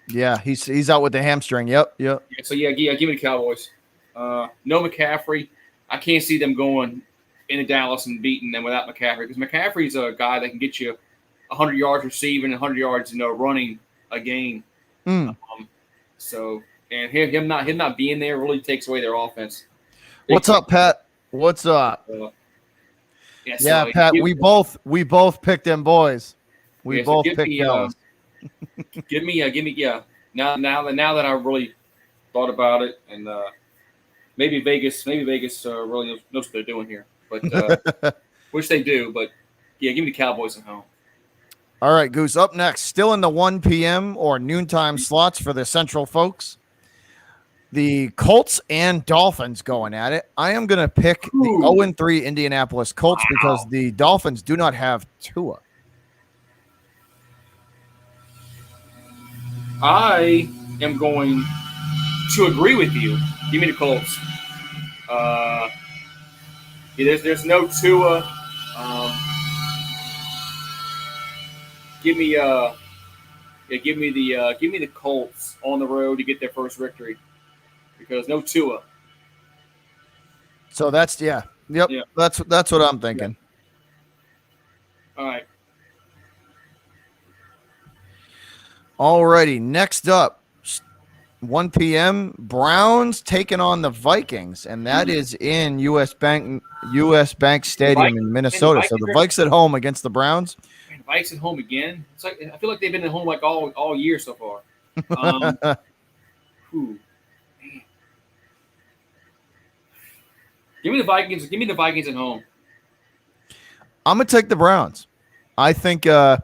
Yeah, he's out with the hamstring. Yep. Yeah, so, give me the Cowboys. No McCaffrey. I can't see them going into Dallas and beating them without McCaffrey, because McCaffrey's a guy that can get you 100 yards receiving and 100 yards, running a game. So, and him not being there really takes away their offense. What's up, Pat? What's up? Pat. We both picked them boys. We both picked those. Give me. Now that I really thought about it, and maybe Vegas really knows what they're doing here, but which they do. But give me the Cowboys at home. All right, Goose. Up next, still in the 1 p.m. or noontime slots for the Central folks. The Colts and Dolphins going at it. I am going to pick the 0-3 Indianapolis Colts because the Dolphins do not have Tua. I am going to agree with you. Give me the Colts. There's no Tua. Give me the Colts on the road to get their first victory. Because no Tua. So that's Yep. Yeah. That's what I'm thinking. Yeah. All right. Alrighty. Next up, 1 p.m. Browns taking on the Vikings, and that is in US Bank Stadium in Minnesota. So the Vikes at home against the Browns. Man, the Vikes at home again. It's like I feel like they've been at home like all year so far. Give me the Vikings. Give me the Vikings at home. I'm gonna take the Browns. I think I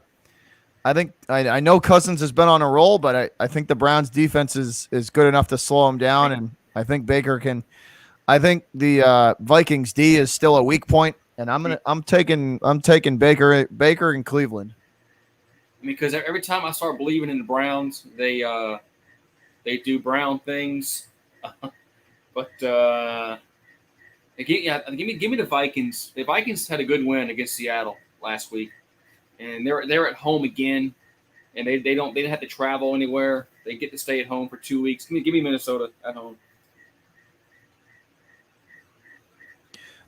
know Cousins has been on a roll, but I think the Browns defense is good enough to slow him down, and I think Baker can. I think the Vikings D is still a weak point, and I'm taking Baker in Cleveland. I mean, because every time I start believing in the Browns, they do Brown things, but. Give me the Vikings. The Vikings had a good win against Seattle last week, and they're at home again, and they didn't have to travel anywhere. They get to stay at home for 2 weeks. Give me Minnesota at home.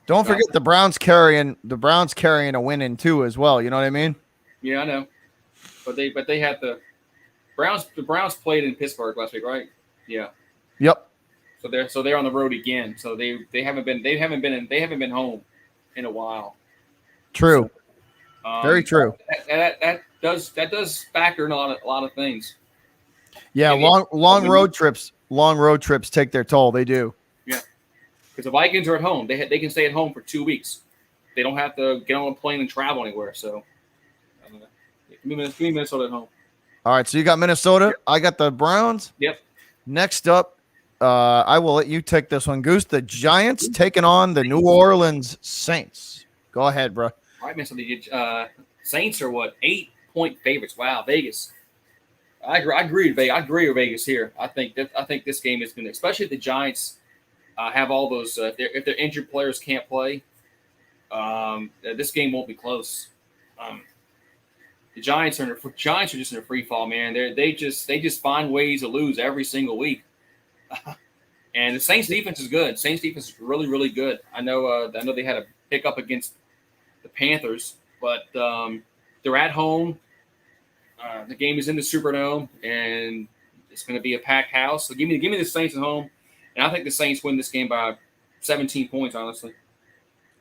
Don't forget the Browns carrying a win in too as well. You know what I mean? Yeah, I know. But they had the Browns. The Browns played in Pittsburgh last week, right? Yeah. Yep. So they're on the road again. So they haven't been home in a while. True. So, very true. That does factor in a lot of things. Yeah, long road trips take their toll. They do. Yeah. Because the Vikings are at home. They can stay at home for 2 weeks. They don't have to get on a plane and travel anywhere. So, give me Minnesota at home. All right, so you got Minnesota. Yep. I got the Browns. Yep. Next up, I will let you take this one, Goose. The Giants taking on the New Orleans Saints. Go ahead, bro. All right, man. So the Saints are 8-point favorites. Wow, Vegas. I agree with Vegas here. I think this game is going to, especially if the Giants have all those. If their injured players can't play, this game won't be close. The Giants are just in a free fall, man. They just find ways to lose every single week. And the Saints defense is good. Saints defense is really, really good. I know they had a pickup against the Panthers, but they're at home. The game is in the Superdome, and it's going to be a packed house. So give me the Saints at home, and I think the Saints win this game by 17 points. Honestly.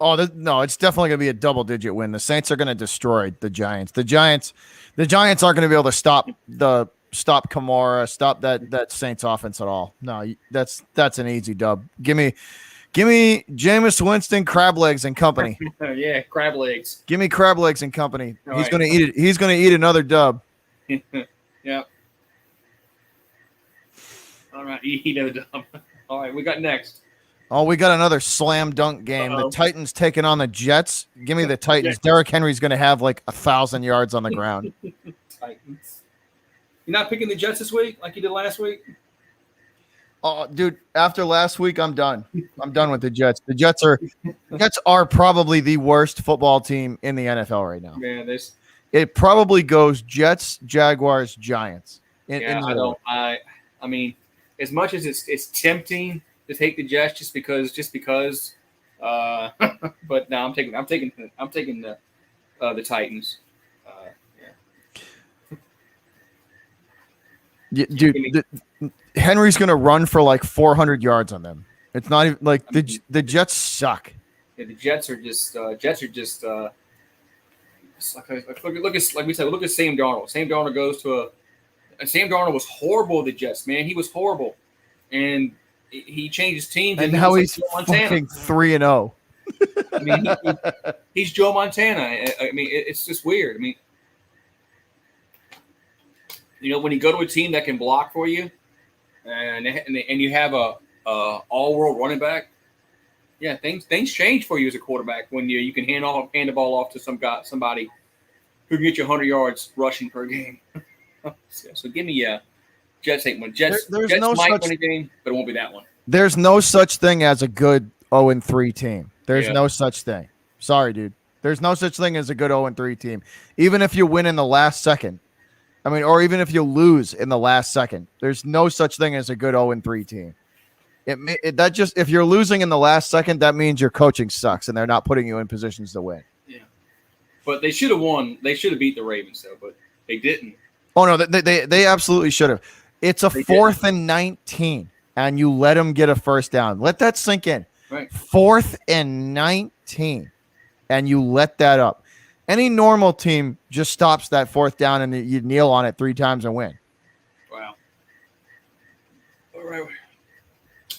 Oh no! It's definitely going to be a double-digit win. The Saints are going to destroy the Giants. The Giants aren't going to be able to stop Kamara, stop that Saints offense at all. No, that's an easy dub. Give me Jameis Winston, crab legs and company. Yeah, crab legs. Give me crab legs and company. All He's going to eat it. He's going to eat another dub. Yeah. All right, eat another dub. All right, we got next. Oh, we got another slam dunk game. Uh-oh. The Titans taking on the Jets. Give me the Titans. Derrick Henry's going to have like 1,000 yards on the ground. Titans. You're not picking the Jets this week like you did last week? Oh, dude, after last week, I'm done. I'm done with the Jets. The Jets are probably the worst football team in the NFL right now. Man, it probably goes Jets, Jaguars, Giants. I mean, as much as it's tempting to take the Jets just because. But no, I'm taking the Titans. Yeah, dude, Henry's gonna run for like 400 yards on them. It's not even like the Jets suck. Yeah, the Jets are just look at Sam Darnold. Sam Darnold was horrible at the Jets, man. He was horrible, and he changed his team. And now he's fucking 3-0. I mean, he's Joe Montana. I mean, it's just weird. I mean, when you go to a team that can block for you, and you have a all-world running back, yeah, things change for you as a quarterback when you can hand the ball off to somebody who can get you 100 yards rushing per game. So give me Jets take one. Jets might win a game, but it won't be that one. There's no such thing as a good 0-3 team. There's no such thing. Sorry, dude. There's no such thing as a good 0-3 team. Even if you win in the last second. I mean, or even if you lose in the last second, there's no such thing as a good 0-3 team. If you're losing in the last second, that means your coaching sucks and they're not putting you in positions to win. Yeah, but they should have won. They should have beat the Ravens, though, but they didn't. Oh no, they absolutely should have. It's a 4th and 19, and you let them get a first down. Let that sink in. Right. 4th and 19, and you let that up. Any normal team just stops that 4th down and you kneel on it 3 times and win. Wow. All right.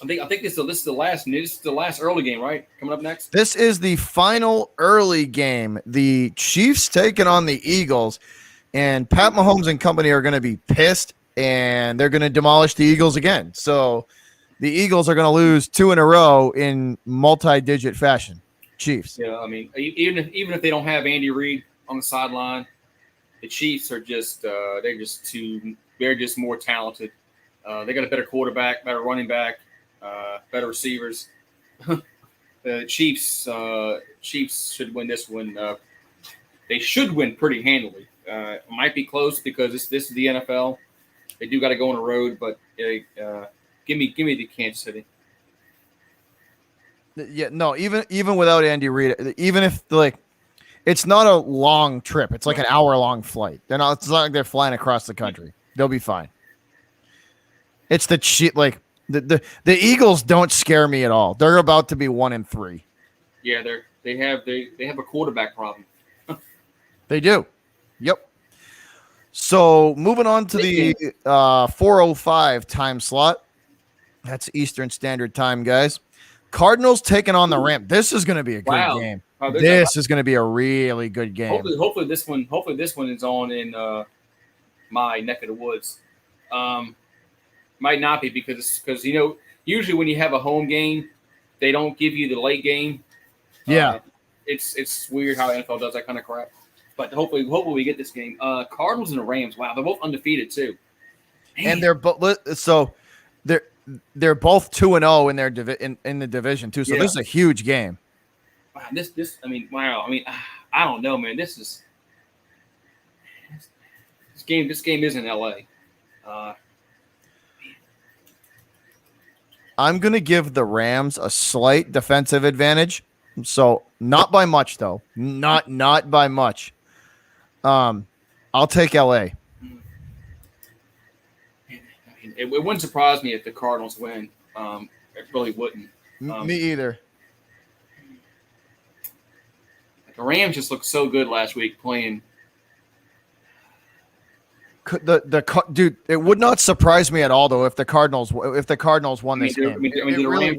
I think this is the last early game, right? Coming up next. This is the final early game. The Chiefs taking on the Eagles, and Pat Mahomes and company are going to be pissed, and they're going to demolish the Eagles again. So the Eagles are going to lose 2 in a row in multi-digit fashion. Chiefs. Yeah, I mean, even if they don't have Andy Reid on the sideline, the Chiefs are just they're just more talented. They got a better quarterback, better running back, better receivers. The Chiefs should win this one. They should win pretty handily. It might be close because this is the NFL. They do got to go on the road, but give me the Kansas City. Yeah, no, even without Andy Reid, even if it's not a long trip, it's like an hour-long flight. It's not like they're flying across the country. They'll be fine. It's the the Eagles don't scare me at all. They're about to be 1-3. Yeah, they have a quarterback problem. They do. Yep. So moving on to the 4:05 time slot. That's Eastern Standard Time, guys. Cardinals taking on the Rams. This is going to be a good game. This is going to be a really good game. Hopefully this one is on in my neck of the woods. Might not be because usually when you have a home game, they don't give you the late game. Yeah, it's weird how NFL does that kind of crap. But hopefully we get this game. Cardinals and the Rams. Wow, they're both undefeated too. Man. And they're both they're both 2-0 in their in the division too. So this is a huge game. Wow, I don't know, man. This game is in LA. I'm gonna give the Rams a slight defensive advantage. So not by much though. Not by much. I'll take LA. It wouldn't surprise me if the Cardinals win. It really wouldn't. Me either. The Rams just looked so good last week playing. Dude, it would not surprise me at all though if the Cardinals won this game. The Rams.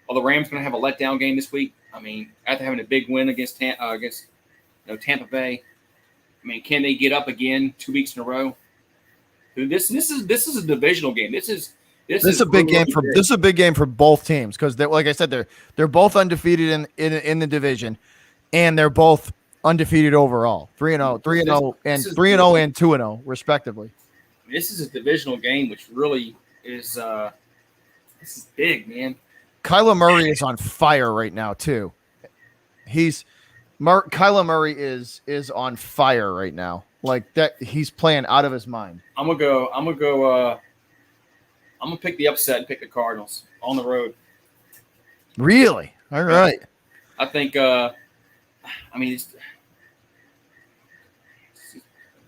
Are the Rams going to have a letdown game this week? After having a big win against Tampa Bay, can they get up again 2 weeks in a row? Dude, this is a divisional game. This is a big game for this is a big game for both teams because like I said, they're both undefeated in the division, and they're both undefeated overall. 3-0, 3-0, and 3-0 and 2-0 respectively. This is a divisional game, which really is this is big, man. Kyler Murray is on fire right now too. Kyler Murray is on fire right now. Like that, he's playing out of his mind. I'm gonna pick the upset and pick the Cardinals on the road. Really? All right. I think. Both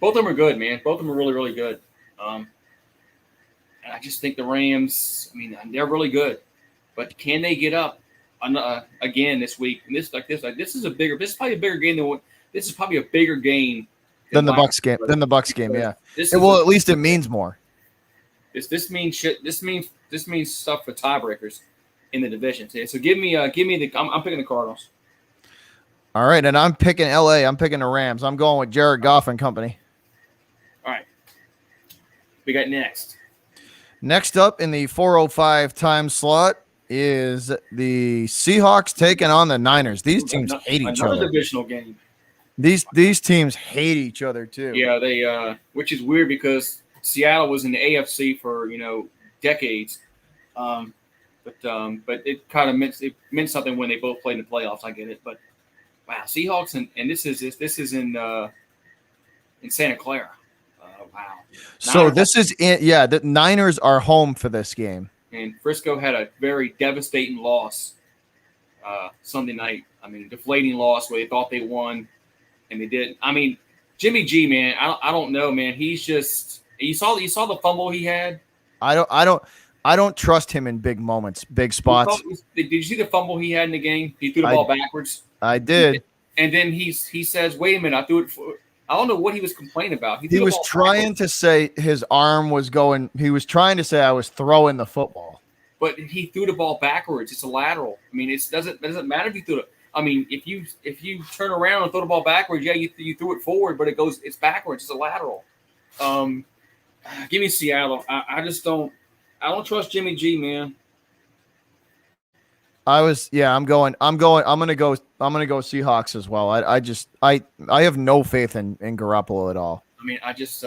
of them are good, man. Both of them are really, really good. And I just think the Rams. They're really good, but can they get up again this week? And this is probably a bigger game than what. This is probably a bigger game than the Bucs game. Yeah. At least it means more. This means shit. This means stuff for tiebreakers in the division. So give me the. I'm picking the Cardinals. All right, and I'm picking LA. I'm picking the Rams. I'm going with Jared Goff and company. All right. We got next. Next up in the 4:05 time slot is the Seahawks taking on the Niners. These teams hate each other. Another divisional game. These teams hate each other too. Yeah, they which is weird because Seattle was in the AFC for decades, but it kind of meant something when they both played in the playoffs. I get it, but wow, Seahawks and this is in Santa Clara. Wow. So this is the Niners are home for this game. And Frisco had a very devastating loss Sunday night. Deflating loss where they thought they won. And they did. Jimmy G, man, I don't know, man. He's just you saw the fumble he had. I don't trust him in big moments, big spots. Did you see the fumble he had in the game? He threw the ball backwards. I did. And then he says, "Wait a minute, I threw it for." I don't know what he was complaining about. He was trying to say his arm was going. He was trying to say I was throwing the football. But he threw the ball backwards. It's a lateral. It doesn't matter if you threw it. If you turn around and throw the ball backwards, you threw it forward, but it's backwards. It's a lateral. Give me Seattle. I just don't. I don't trust Jimmy G, man. I'm going to go Seahawks as well. I have no faith in Garoppolo at all. That was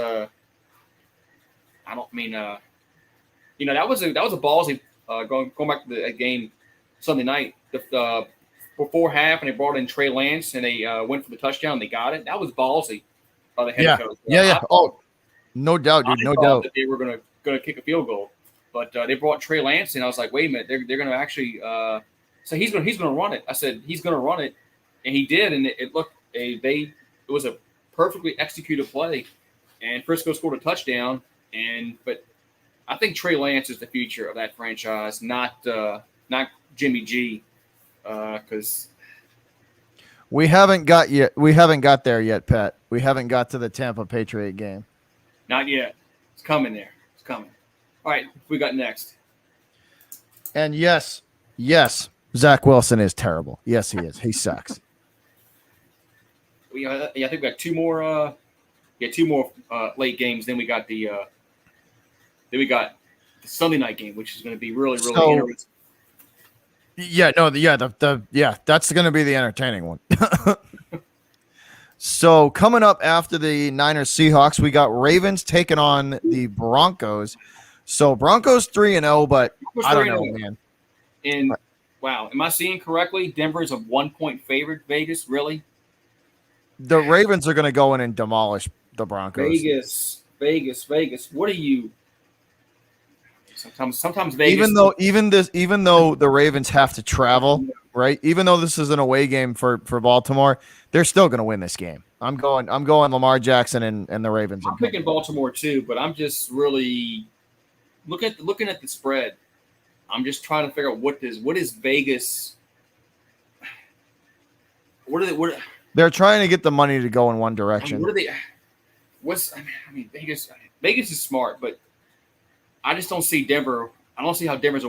a ballsy going back to the game Sunday night. Before half, and they brought in Trey Lance, and they went for the touchdown. They got it. That was ballsy by the head coach. No doubt, dude. No doubt that they were going to kick a field goal, but they brought Trey Lance in. I was like, wait a minute, they're going to actually so he's going to run it. I said he's going to run it, and he did, and it was a perfectly executed play, and Frisco scored a touchdown. But I think Trey Lance is the future of that franchise, not Jimmy G, because we haven't got there yet, Pat. We haven't got to the Tampa Patriot game. Not yet. It's coming there. It's coming. All right, we got next. And yes, Zach Wilson is terrible. Yes, he is. He sucks. I think we got two more late games. Then we got the Sunday night game, which is going to be really interesting. That's going to be the entertaining one. So coming up after the Niners Seahawks, we got Ravens taking on the Broncos. So Broncos 3-0, but I don't know, man. And wow, am I seeing correctly? Denver is a 1-point favorite. Vegas, really? The Ravens are going to go in and demolish the Broncos. Vegas. What are you? Sometimes Vegas. Even though the Ravens have to travel, right? Even though this is an away game for Baltimore, they're still going to win this game. I'm going Lamar Jackson and the Ravens. I'm picking Baltimore too, but I'm just really looking at the spread. I'm just trying to figure out what is Vegas. What they're trying to get the money to go in one direction. Vegas is smart, but I just don't see Denver. I don't see how Denver is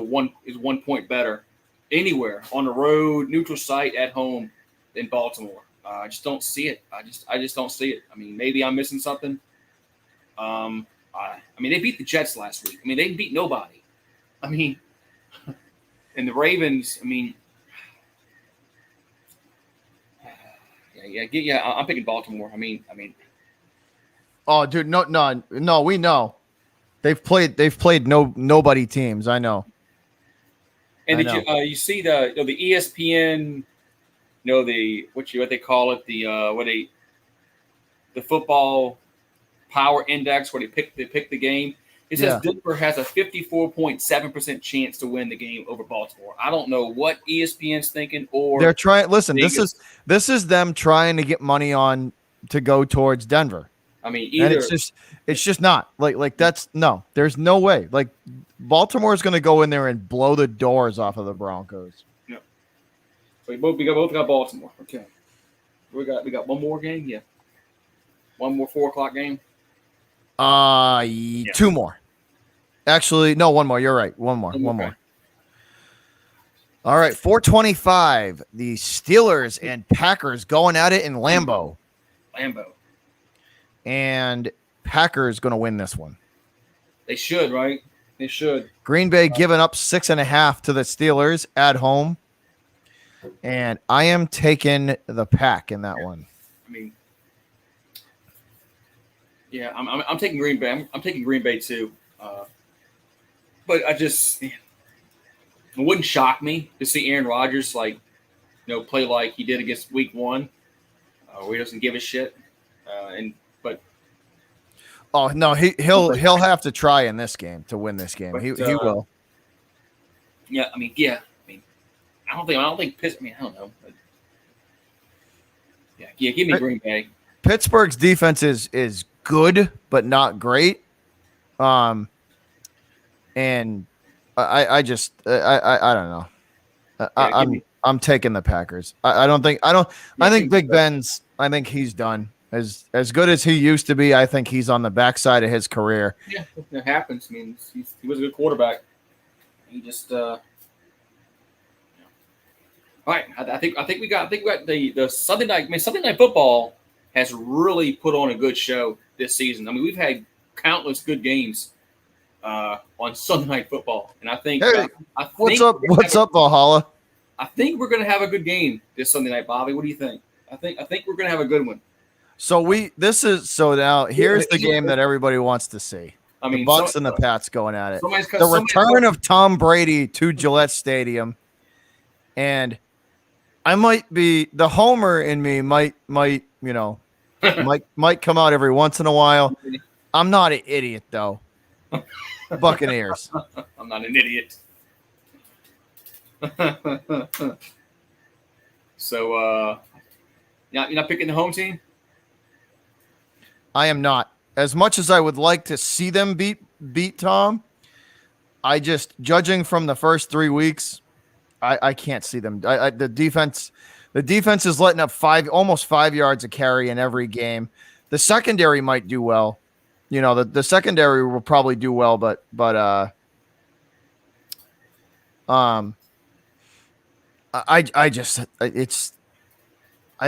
1 point better anywhere on the road, neutral site, at home than Baltimore. I just don't see it. I just don't see it. I mean, maybe I'm missing something. They beat the Jets last week. I mean, they didn't beat nobody. I mean, and the Ravens. I mean, I'm picking Baltimore. I mean. Oh, dude, no. We know they've played nobody teams. I know. And did you see the ESPN? What they call it, the football power index, where they pick the game. It says Denver has a 54.7% chance to win the game over Baltimore. I don't know what ESPN's thinking, or they're trying. Listen, this is them trying to get money on to go towards Denver. I mean, either and it's just not like that's no. There's no way. Like Baltimore is going to go in there and blow the doors off of the Broncos. No, we both got Baltimore. Okay, we got one more game. Yeah, one more 4:00 game. 2 more. Actually, no, 1 more. You're right. One more. All right, 4:25. The Steelers and Packers going at it in Lambeau. And Packers going to win this one. They should, right? They should. Green Bay giving up 6.5 to the Steelers at home. And I am taking the Pack in that one. I mean, yeah, I'm taking Green Bay. I'm taking Green Bay too. But it wouldn't shock me to see Aaron Rodgers play like he did against Week 1, where he doesn't give a shit. Oh no, he'll have to try in this game to win this game. He will. Yeah, I don't think Pittsburgh. I don't know. But yeah, give me Green Bay. Pittsburgh's defense is good, but not great. And I don't know. I'm taking the Packers. I think Big Ben's. I think he's done. As good as he used to be, I think he's on the backside of his career. Yeah, it happens. I mean, he was a good quarterback. He just. All right, I think we got the Sunday night. I mean, Sunday Night Football has really put on a good show this season. I mean, we've had countless good games on Sunday Night Football, and I think. Hey, what's up, Valhalla? I think we're going to have a good game this Sunday night, Bobby. What do you think? I think we're going to have a good one. So now here's the game that everybody wants to see. I mean, the Bucs and the Pats going at it. The return of Tom Brady to Gillette Stadium, and I might be the homer in me might come out every once in a while. I'm not an idiot though. Buccaneers. I'm not an idiot. So, you're not picking the home team? I am not. As much as I would like to see them beat Tom, I just, judging from the first 3 weeks, I can't see them. The defense is letting up almost 5 yards a carry in every game. The secondary might do well. You know, the secondary will probably do well, but I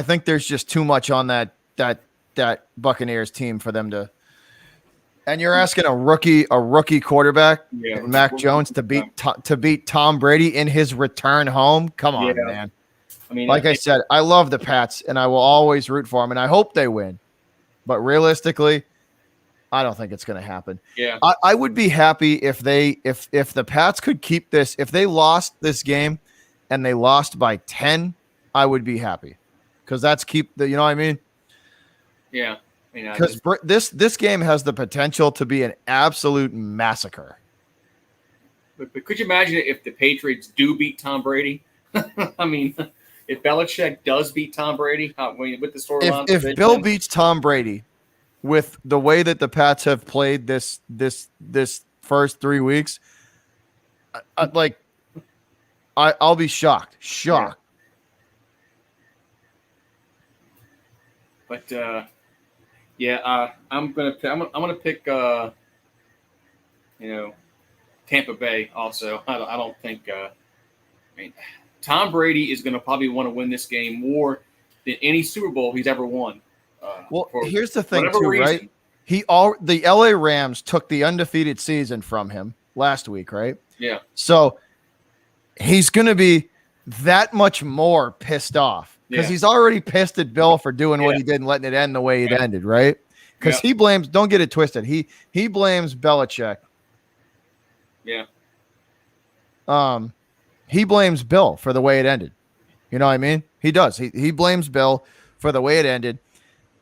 think there's just too much on that Buccaneers team for them to. And you're asking a rookie quarterback, Mac Jones, to beat Tom Brady in his return home. Come on, man. I mean, like I said, I love the Pats, and I will always root for them, and I hope they win. But realistically, I don't think it's going to happen. Yeah, I would be happy if the Pats could keep this. If they lost this game and they lost by 10, I would be happy because that's keep the. You know what I mean? Yeah. Because this game has the potential to be an absolute massacre. But could you imagine if the Patriots do beat Tom Brady? I mean, if Belichick does beat Tom Brady with the storyline, if Bill beats Tom Brady with the way that the Pats have played this first 3 weeks, I'll be shocked. Yeah. But I'm gonna pick Tampa Bay also. I don't think Tom Brady is gonna probably want to win this game more than any Super Bowl he's ever won. Here's the thing too, right? The LA Rams took the undefeated season from him last week, right? Yeah. So he's gonna be that much more pissed off. Because he's already pissed at Bill for doing what he did and letting it end the way it ended, right? Because he blames, don't get it twisted, he blames Belichick. Yeah. He blames Bill for the way it ended. You know what I mean? He does. He blames Bill for the way it ended.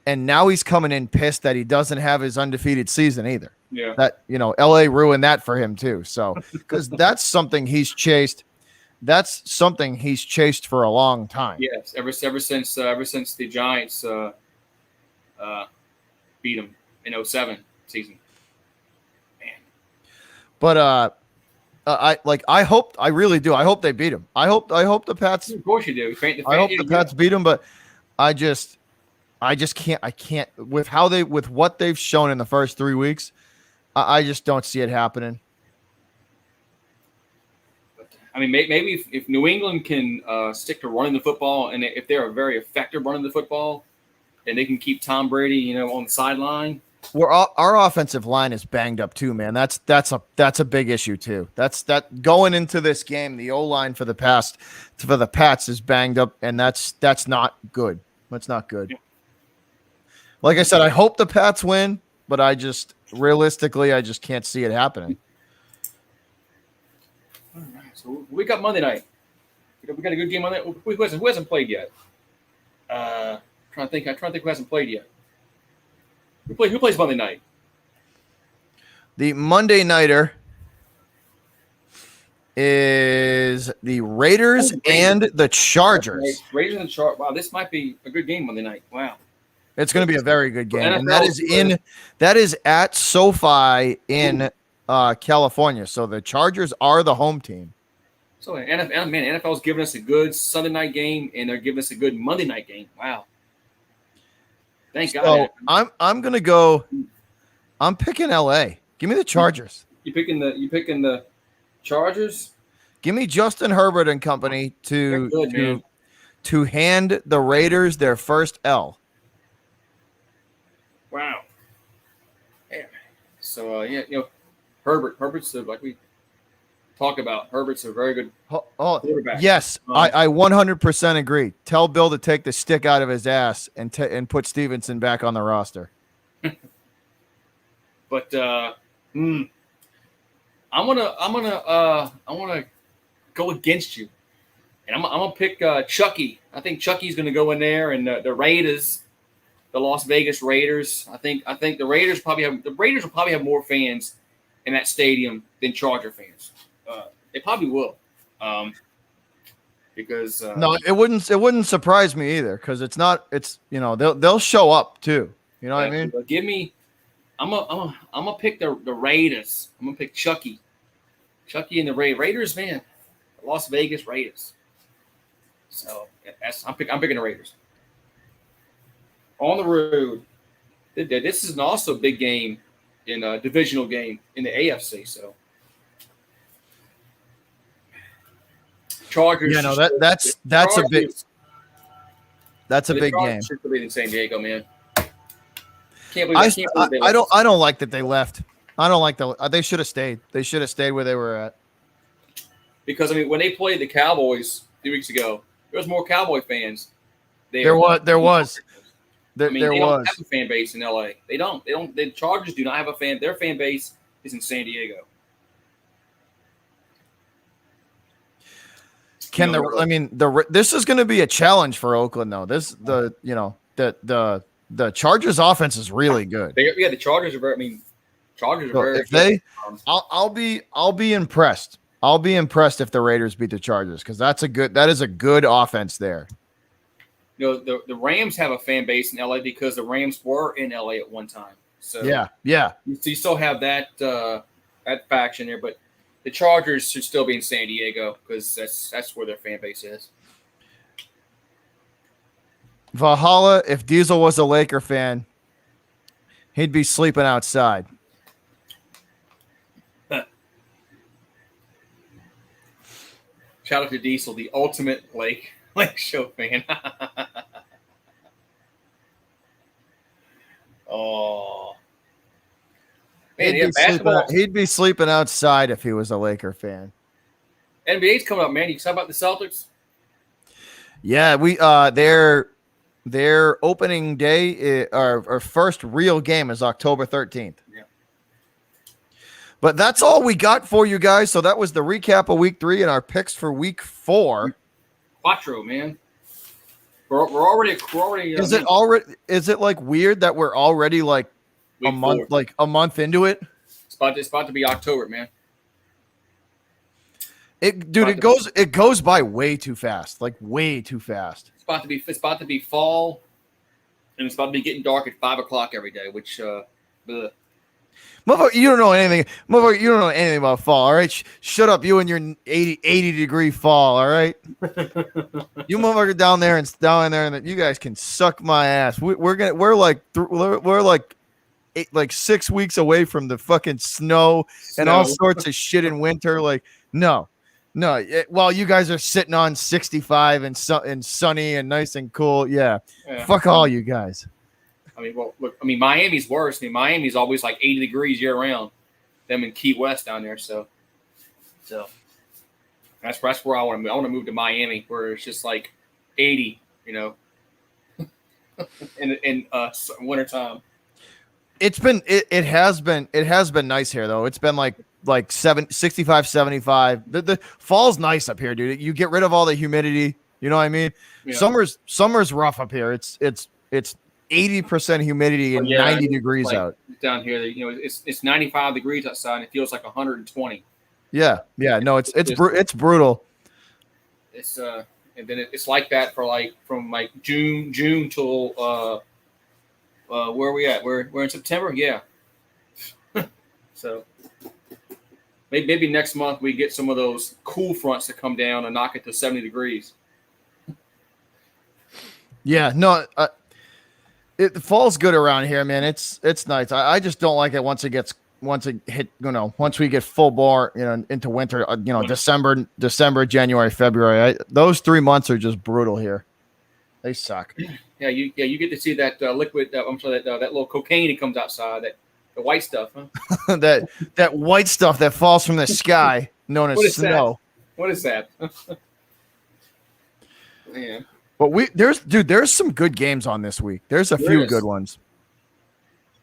And now he's coming in pissed that he doesn't have his undefeated season either. Yeah. That, LA ruined that for him too. So, because that's something he's chased. That's something he's chased for a long time. Yes, ever since the Giants beat him in 2007 season. Man. But I really do. I hope they beat him. I hope the Pats. Of course you do. I hope the Pats beat him, but I just can't. I can't with what they've shown in the first 3 weeks. I just don't see it happening. I mean, maybe if New England can stick to running the football, and if they're very effective running the football, and they can keep Tom Brady, on the sideline. Well, our offensive line is banged up too, man. That's a big issue too. That going into this game, the O-line for the Pats is banged up, and that's not good. That's not good. Yeah. Like I said, I hope the Pats win, but realistically, I just can't see it happening. All right, so we got Monday night. We got a good game on that. Who hasn't played yet? Trying to think who hasn't played yet. Who plays Monday night? The Monday nighter is the Raiders and the Chargers. Okay. Raiders and the Chargers. Wow, this might be a good game Monday night. Wow. It's going to be a very good game. And that is at SoFi in California. So the Chargers are the home team. So NFL's giving us a good Sunday night game, and they're giving us a good Monday night game. Wow. Thank God. So I'm going to go. I'm picking LA. Give me the Chargers. You picking the Chargers? Give me Justin Herbert and company to hand the Raiders their first L. Wow. Yeah. So Herbert's like we talk about. Herbert's a very good quarterback. Yes, I 100% agree. Tell Bill to take the stick out of his ass and put Stevenson back on the roster. But I'm gonna go against you, and I'm gonna pick Chucky. I think Chucky's gonna go in there, and the Raiders the Las Vegas Raiders. I think the Raiders will probably have more fans in that stadium than Charger fans. They probably will, because no, it wouldn't surprise me either, because they'll show up too. You know what I mean? But give me, I'm gonna pick the Raiders. I'm gonna pick Chucky and the Raiders, man, the Las Vegas Raiders. So I'm picking the Raiders. On the road, this is also a big game in a divisional game in the AFC. So Chargers. Yeah, no, that's a big game. Should be in San Diego, man. I don't like that they left. I don't like they should have stayed. They should have stayed where they were at. Because when they played the Cowboys 2 weeks ago, there was more Cowboy fans. There was. They don't have a fan base in LA. They don't. The Chargers do not have a fan. Their fan base is in San Diego. This is going to be a challenge for Oakland, though. The Chargers offense is really good. The Chargers are very. Chargers are very. I'll be impressed. I'll be impressed if the Raiders beat the Chargers, because that is a good offense there. The Rams have a fan base in LA because the Rams were in LA at one time. So yeah. You still have that faction there, but the Chargers should still be in San Diego because that's where their fan base is. Valhalla, if Diesel was a Laker fan, he'd be sleeping outside. Shout out to Diesel, the ultimate Lake Show fan. Oh, man, he'd be sleeping outside if he was a Laker fan. NBA's coming up, man. You talk about the Celtics? Yeah, we their opening day, our first real game is October 13th. Yeah. But that's all we got for you guys. So that was the recap of week 3 and our picks for week 4. Quattro, man. We're already. Is it like weird that we're already like week a month into it? It's about to be October, man. It goes by way too fast. Like way too fast. It's about to be fall, and it's about to be getting dark at 5:00 every day, which Motherfucker, you don't know anything. Motherfucker, you don't know anything about fall. All right, shut up, you and your 80 degree fall. All right, you motherfucker down there, and you guys can suck my ass. We're like 6 weeks away from the fucking snow and all sorts of shit in winter. Like no. While you guys are sitting on 65 and sunny and nice and cool, yeah. Fuck all you guys. Miami's worse. Miami's always like 80 degrees year round. Them in Key West down there, so that's where I want to move. I want to move to Miami, where it's just like 80, in wintertime. It has been nice here though. It's been like 65, 75. The fall's nice up here, dude. You get rid of all the humidity. You know what I mean? Yeah. Summer's rough up here. It's 80% humidity and 90 degrees out. Down here, it's 95 degrees outside and it feels like 120. Yeah. No, it's brutal. It's and then it's like that from June till where are we at? We're in September, yeah. So maybe next month we get some of those cool fronts to come down and knock it to 70 degrees. Yeah, no, it falls good around here, man. It's nice. I just don't like it once we get full bore, into winter, December, January, February. Those 3 months are just brutal here. They suck. Yeah, you get to see that liquid. that little cocaine that comes outside. The white stuff, huh? that white stuff that falls from the sky, known as snow. What is that? Man. But there's some good games on this week. There's a few good ones.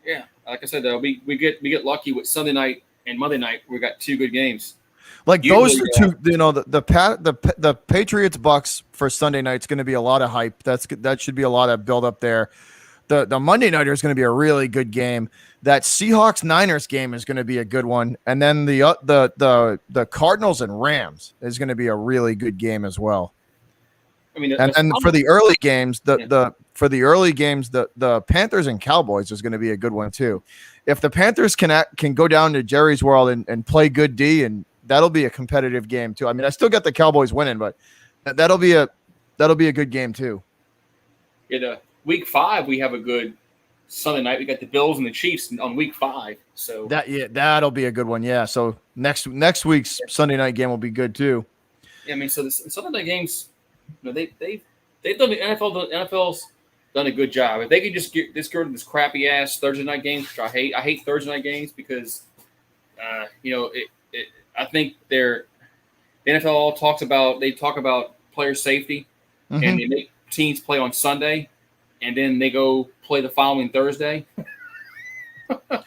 Yeah, like I said, we get lucky with Sunday night and Monday night. We got 2 good games. Like those are two. The Patriots Bucks for Sunday night is going to be a lot of hype. That should be a lot of build up there. The Monday nighter is going to be a really good game. That Seahawks Niners game is going to be a good one, and then the Cardinals and Rams is going to be a really good game as well. I mean, and for the early games, the Panthers and Cowboys is going to be a good one too. If the Panthers can go down to Jerry's World and play good D, and that'll be a competitive game too. I mean, I still got the Cowboys winning, but that'll be a good game too. Yeah, week 5 we have a good Sunday night. We got the Bills and the Chiefs on week 5. So that'll be a good one. Yeah. So next week's Sunday night game will be good too. Yeah, I mean, so the Sunday night games, they've done the NFL's done a good job. If they could just get this girl to this crappy ass Thursday night games, which I hate Thursday night games because I think the NFL talk about player safety, and they make teams play on Sunday, and then they go play the following Thursday. The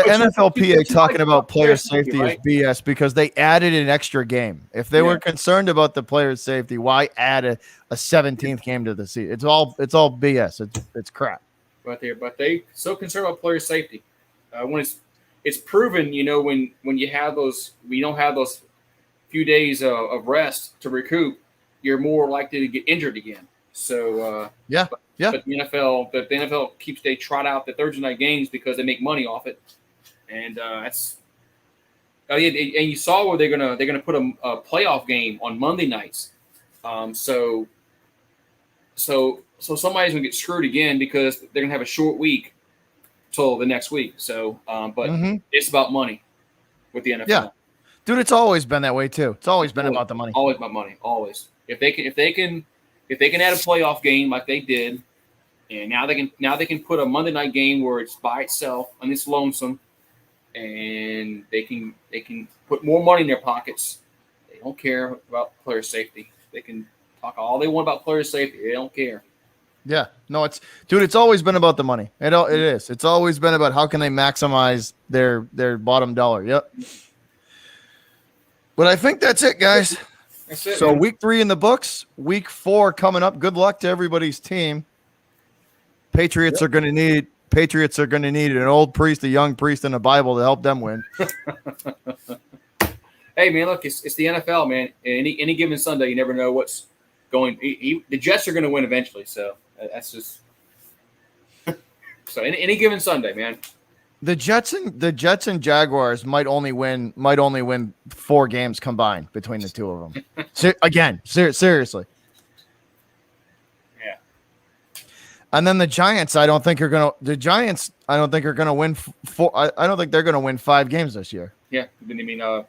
NFLPA talking about player safety is BS because they added an extra game. If they were concerned about the player safety, why add a 17th game to the season? It's all BS. It's crap. But they so concerned about player safety. When it's proven, when you have we don't have those few days of rest to recoup, you're more likely to get injured again. So But the NFL they trot out the Thursday night games because they make money off it, and that's. And you saw where they're gonna put a playoff game on Monday nights, so somebody's gonna get screwed again because they're gonna have a short week till the next week. So, it's about money with the NFL. Yeah, dude, it's always been that way too. It's always been about the money. Always about money. Always. If they can add a playoff game like they did, and now they can put a Monday night game where it's by itself and it's lonesome, and they can put more money in their pockets. They don't care about player safety. They can talk all they want about player safety. They don't care. Yeah, no, it's always been about the money. It is. It's always been about how can they maximize their bottom dollar. Yep. But I think that's it, guys. That's it, so man. Week 3 in the books, week 4 coming up. Good luck to everybody's team. Patriots are going to need an old priest, a young priest, and a Bible to help them win. Hey, man, look, it's the NFL, man. Any given Sunday, you never know what's going. The Jets are going to win eventually, so that's just. So any given Sunday, man. The Jets and Jaguars might only win 4 games combined between the two of them. Seriously. Yeah. And then the Giants, I don't think are going to win 4. I don't think they're going to win 5 games this year. Yeah, I mean, all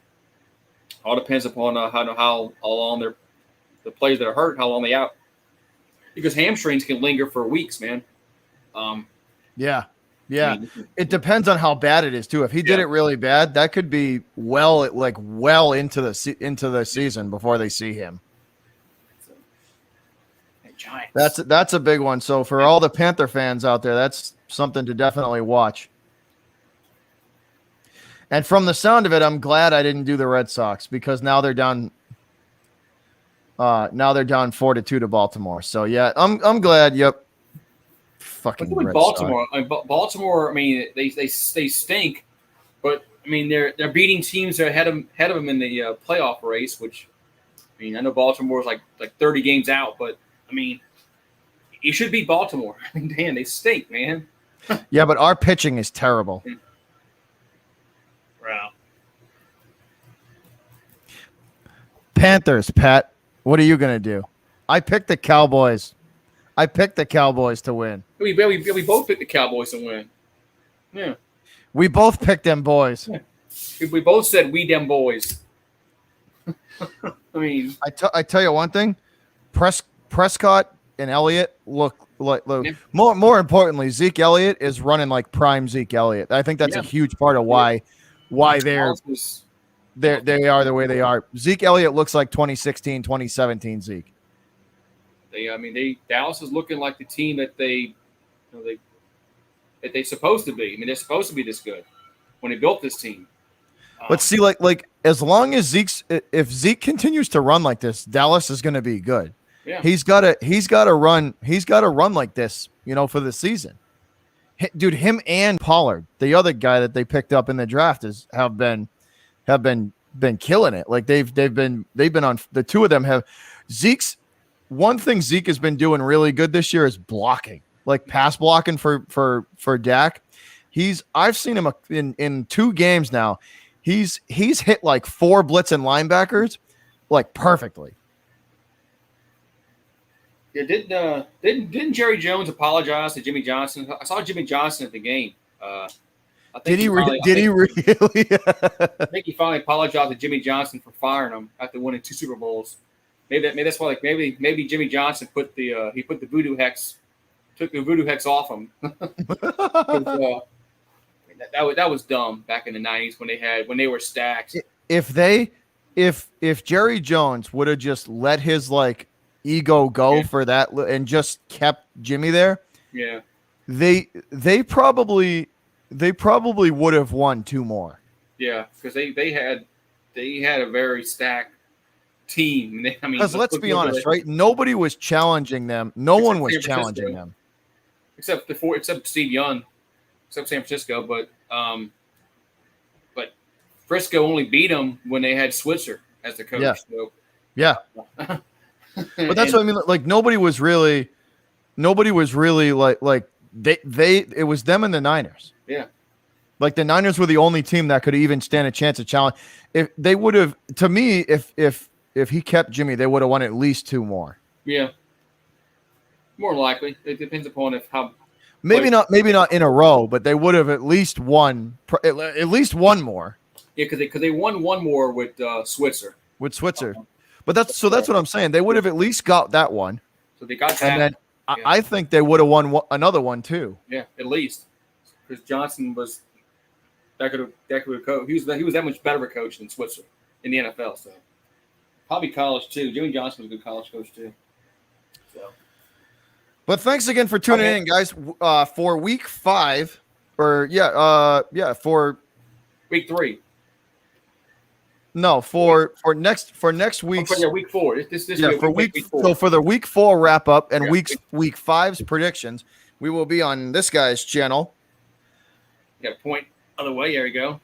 depends upon how long the players that are hurt, how long they out, because hamstrings can linger for weeks, man. Yeah. It depends on how bad it is too. If he did it really bad, that could be well into the season before they see him. That's a big one. So for all the Panther fans out there, that's something to definitely watch. And from the sound of it, I'm glad I didn't do the Red Sox because now they're down. Now they're down 4-2 to Baltimore. So yeah, I'm glad. Yep. Fucking Baltimore. Baltimore. I mean, they stink, but I mean they're beating teams that are ahead of them in the playoff race. Which, I mean, I know Baltimore's like 30 games out, but I mean, you should beat Baltimore. I mean, damn, they stink, man. Yeah, but our pitching is terrible. Wow. Panthers, Pat. What are you gonna do? I picked the Cowboys. To win. We both picked the Cowboys to win. Yeah. We both picked them boys. Yeah. We both said we them boys. I mean, I tell you one thing, Prescott and Elliott look. Yeah. More importantly, Zeke Elliott is running like prime Zeke Elliott. I think that's a huge part of why they are the way they are. Zeke Elliott looks like 2016, 2017 Zeke. Dallas is looking like the team that they're supposed to be. I mean, they're supposed to be this good when they built this team. But see, like as long as if Zeke continues to run like this, Dallas is going to be good. Yeah. He's got to run like this, for the season. Dude, him and Pollard, the other guy that they picked up in the draft, have been killing it. Like they've been on, the two of them have. One thing Zeke has been doing really good this year is blocking, like pass blocking for Dak. I've seen him in 2 games now. He's hit like 4 blitzing linebackers like perfectly. Yeah, didn't Jerry Jones apologize to Jimmy Johnson? I saw Jimmy Johnson at the game. I think Did he really? I think he finally apologized to Jimmy Johnson for firing him after winning 2 Super Bowls. Maybe that's why. Like maybe Jimmy Johnson took the voodoo hex off him. That was dumb back in the 90s when they were stacked. If Jerry Jones would have just let his ego go for that and just kept Jimmy there, yeah, they probably would have won 2 more. Yeah, because they had a very stacked team. Because let's be honest, right? Nobody was challenging them. No one was challenging them, except Steve Young, except San Francisco. But Frisco only beat them when they had Switzer as the coach. Yeah. So. Yeah. But that's what I mean. Like nobody was really like it was them and the Niners. Yeah. Like the Niners were the only team that could even stand a chance of challenge. If they would have, to me, if he kept Jimmy, they would have won at least 2 more. Yeah. More likely. It depends upon maybe not in a row, but they would have at least won one more. Yeah, because they won 1 more with Switzer. With Switzer. But that's what I'm saying. They would have at least got that one. So they got that. And then I think they would have won another one too. Yeah, at least. Because Johnson was that could have coach. He was that much better of a coach than Switzer in the NFL. So probably college too. Jimmy Johnson was a good college coach too. So. But thanks again for tuning in, guys. For week 5, for week 3. No, for next week's week 4. This for week 4. So for the week 4 wrap up and week 5's predictions, we will be on this guy's channel. You got a point other way. There you go.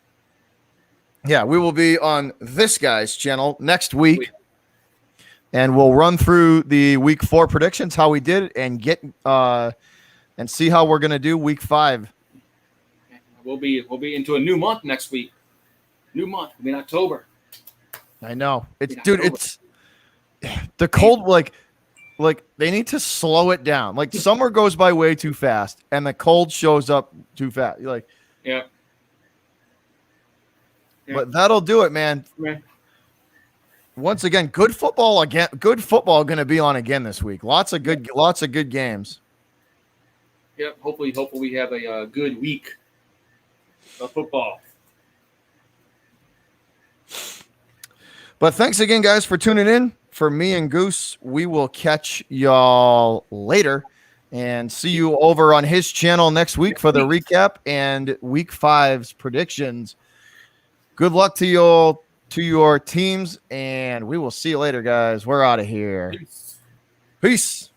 Yeah, we will be on this guy's channel next week, and we'll run through the week 4 predictions, how we did, and get and see how we're gonna do week 5. We'll be into a new month next week. New month. We'll be in October. I know. It's the cold, like they need to slow it down. Like summer goes by way too fast and the cold shows up too fast. Yeah. But that'll do it, man. Yeah. Once again, good football going to be on again this week. Lots of good games. Yep. Hopefully we have a good week of football. But thanks again, guys, for tuning in. For me and Goose, we will catch y'all later and see you over on his channel next week for the recap and week 5's predictions. Good luck to your teams, and we will see you later, guys. We're out of here. Peace. Peace.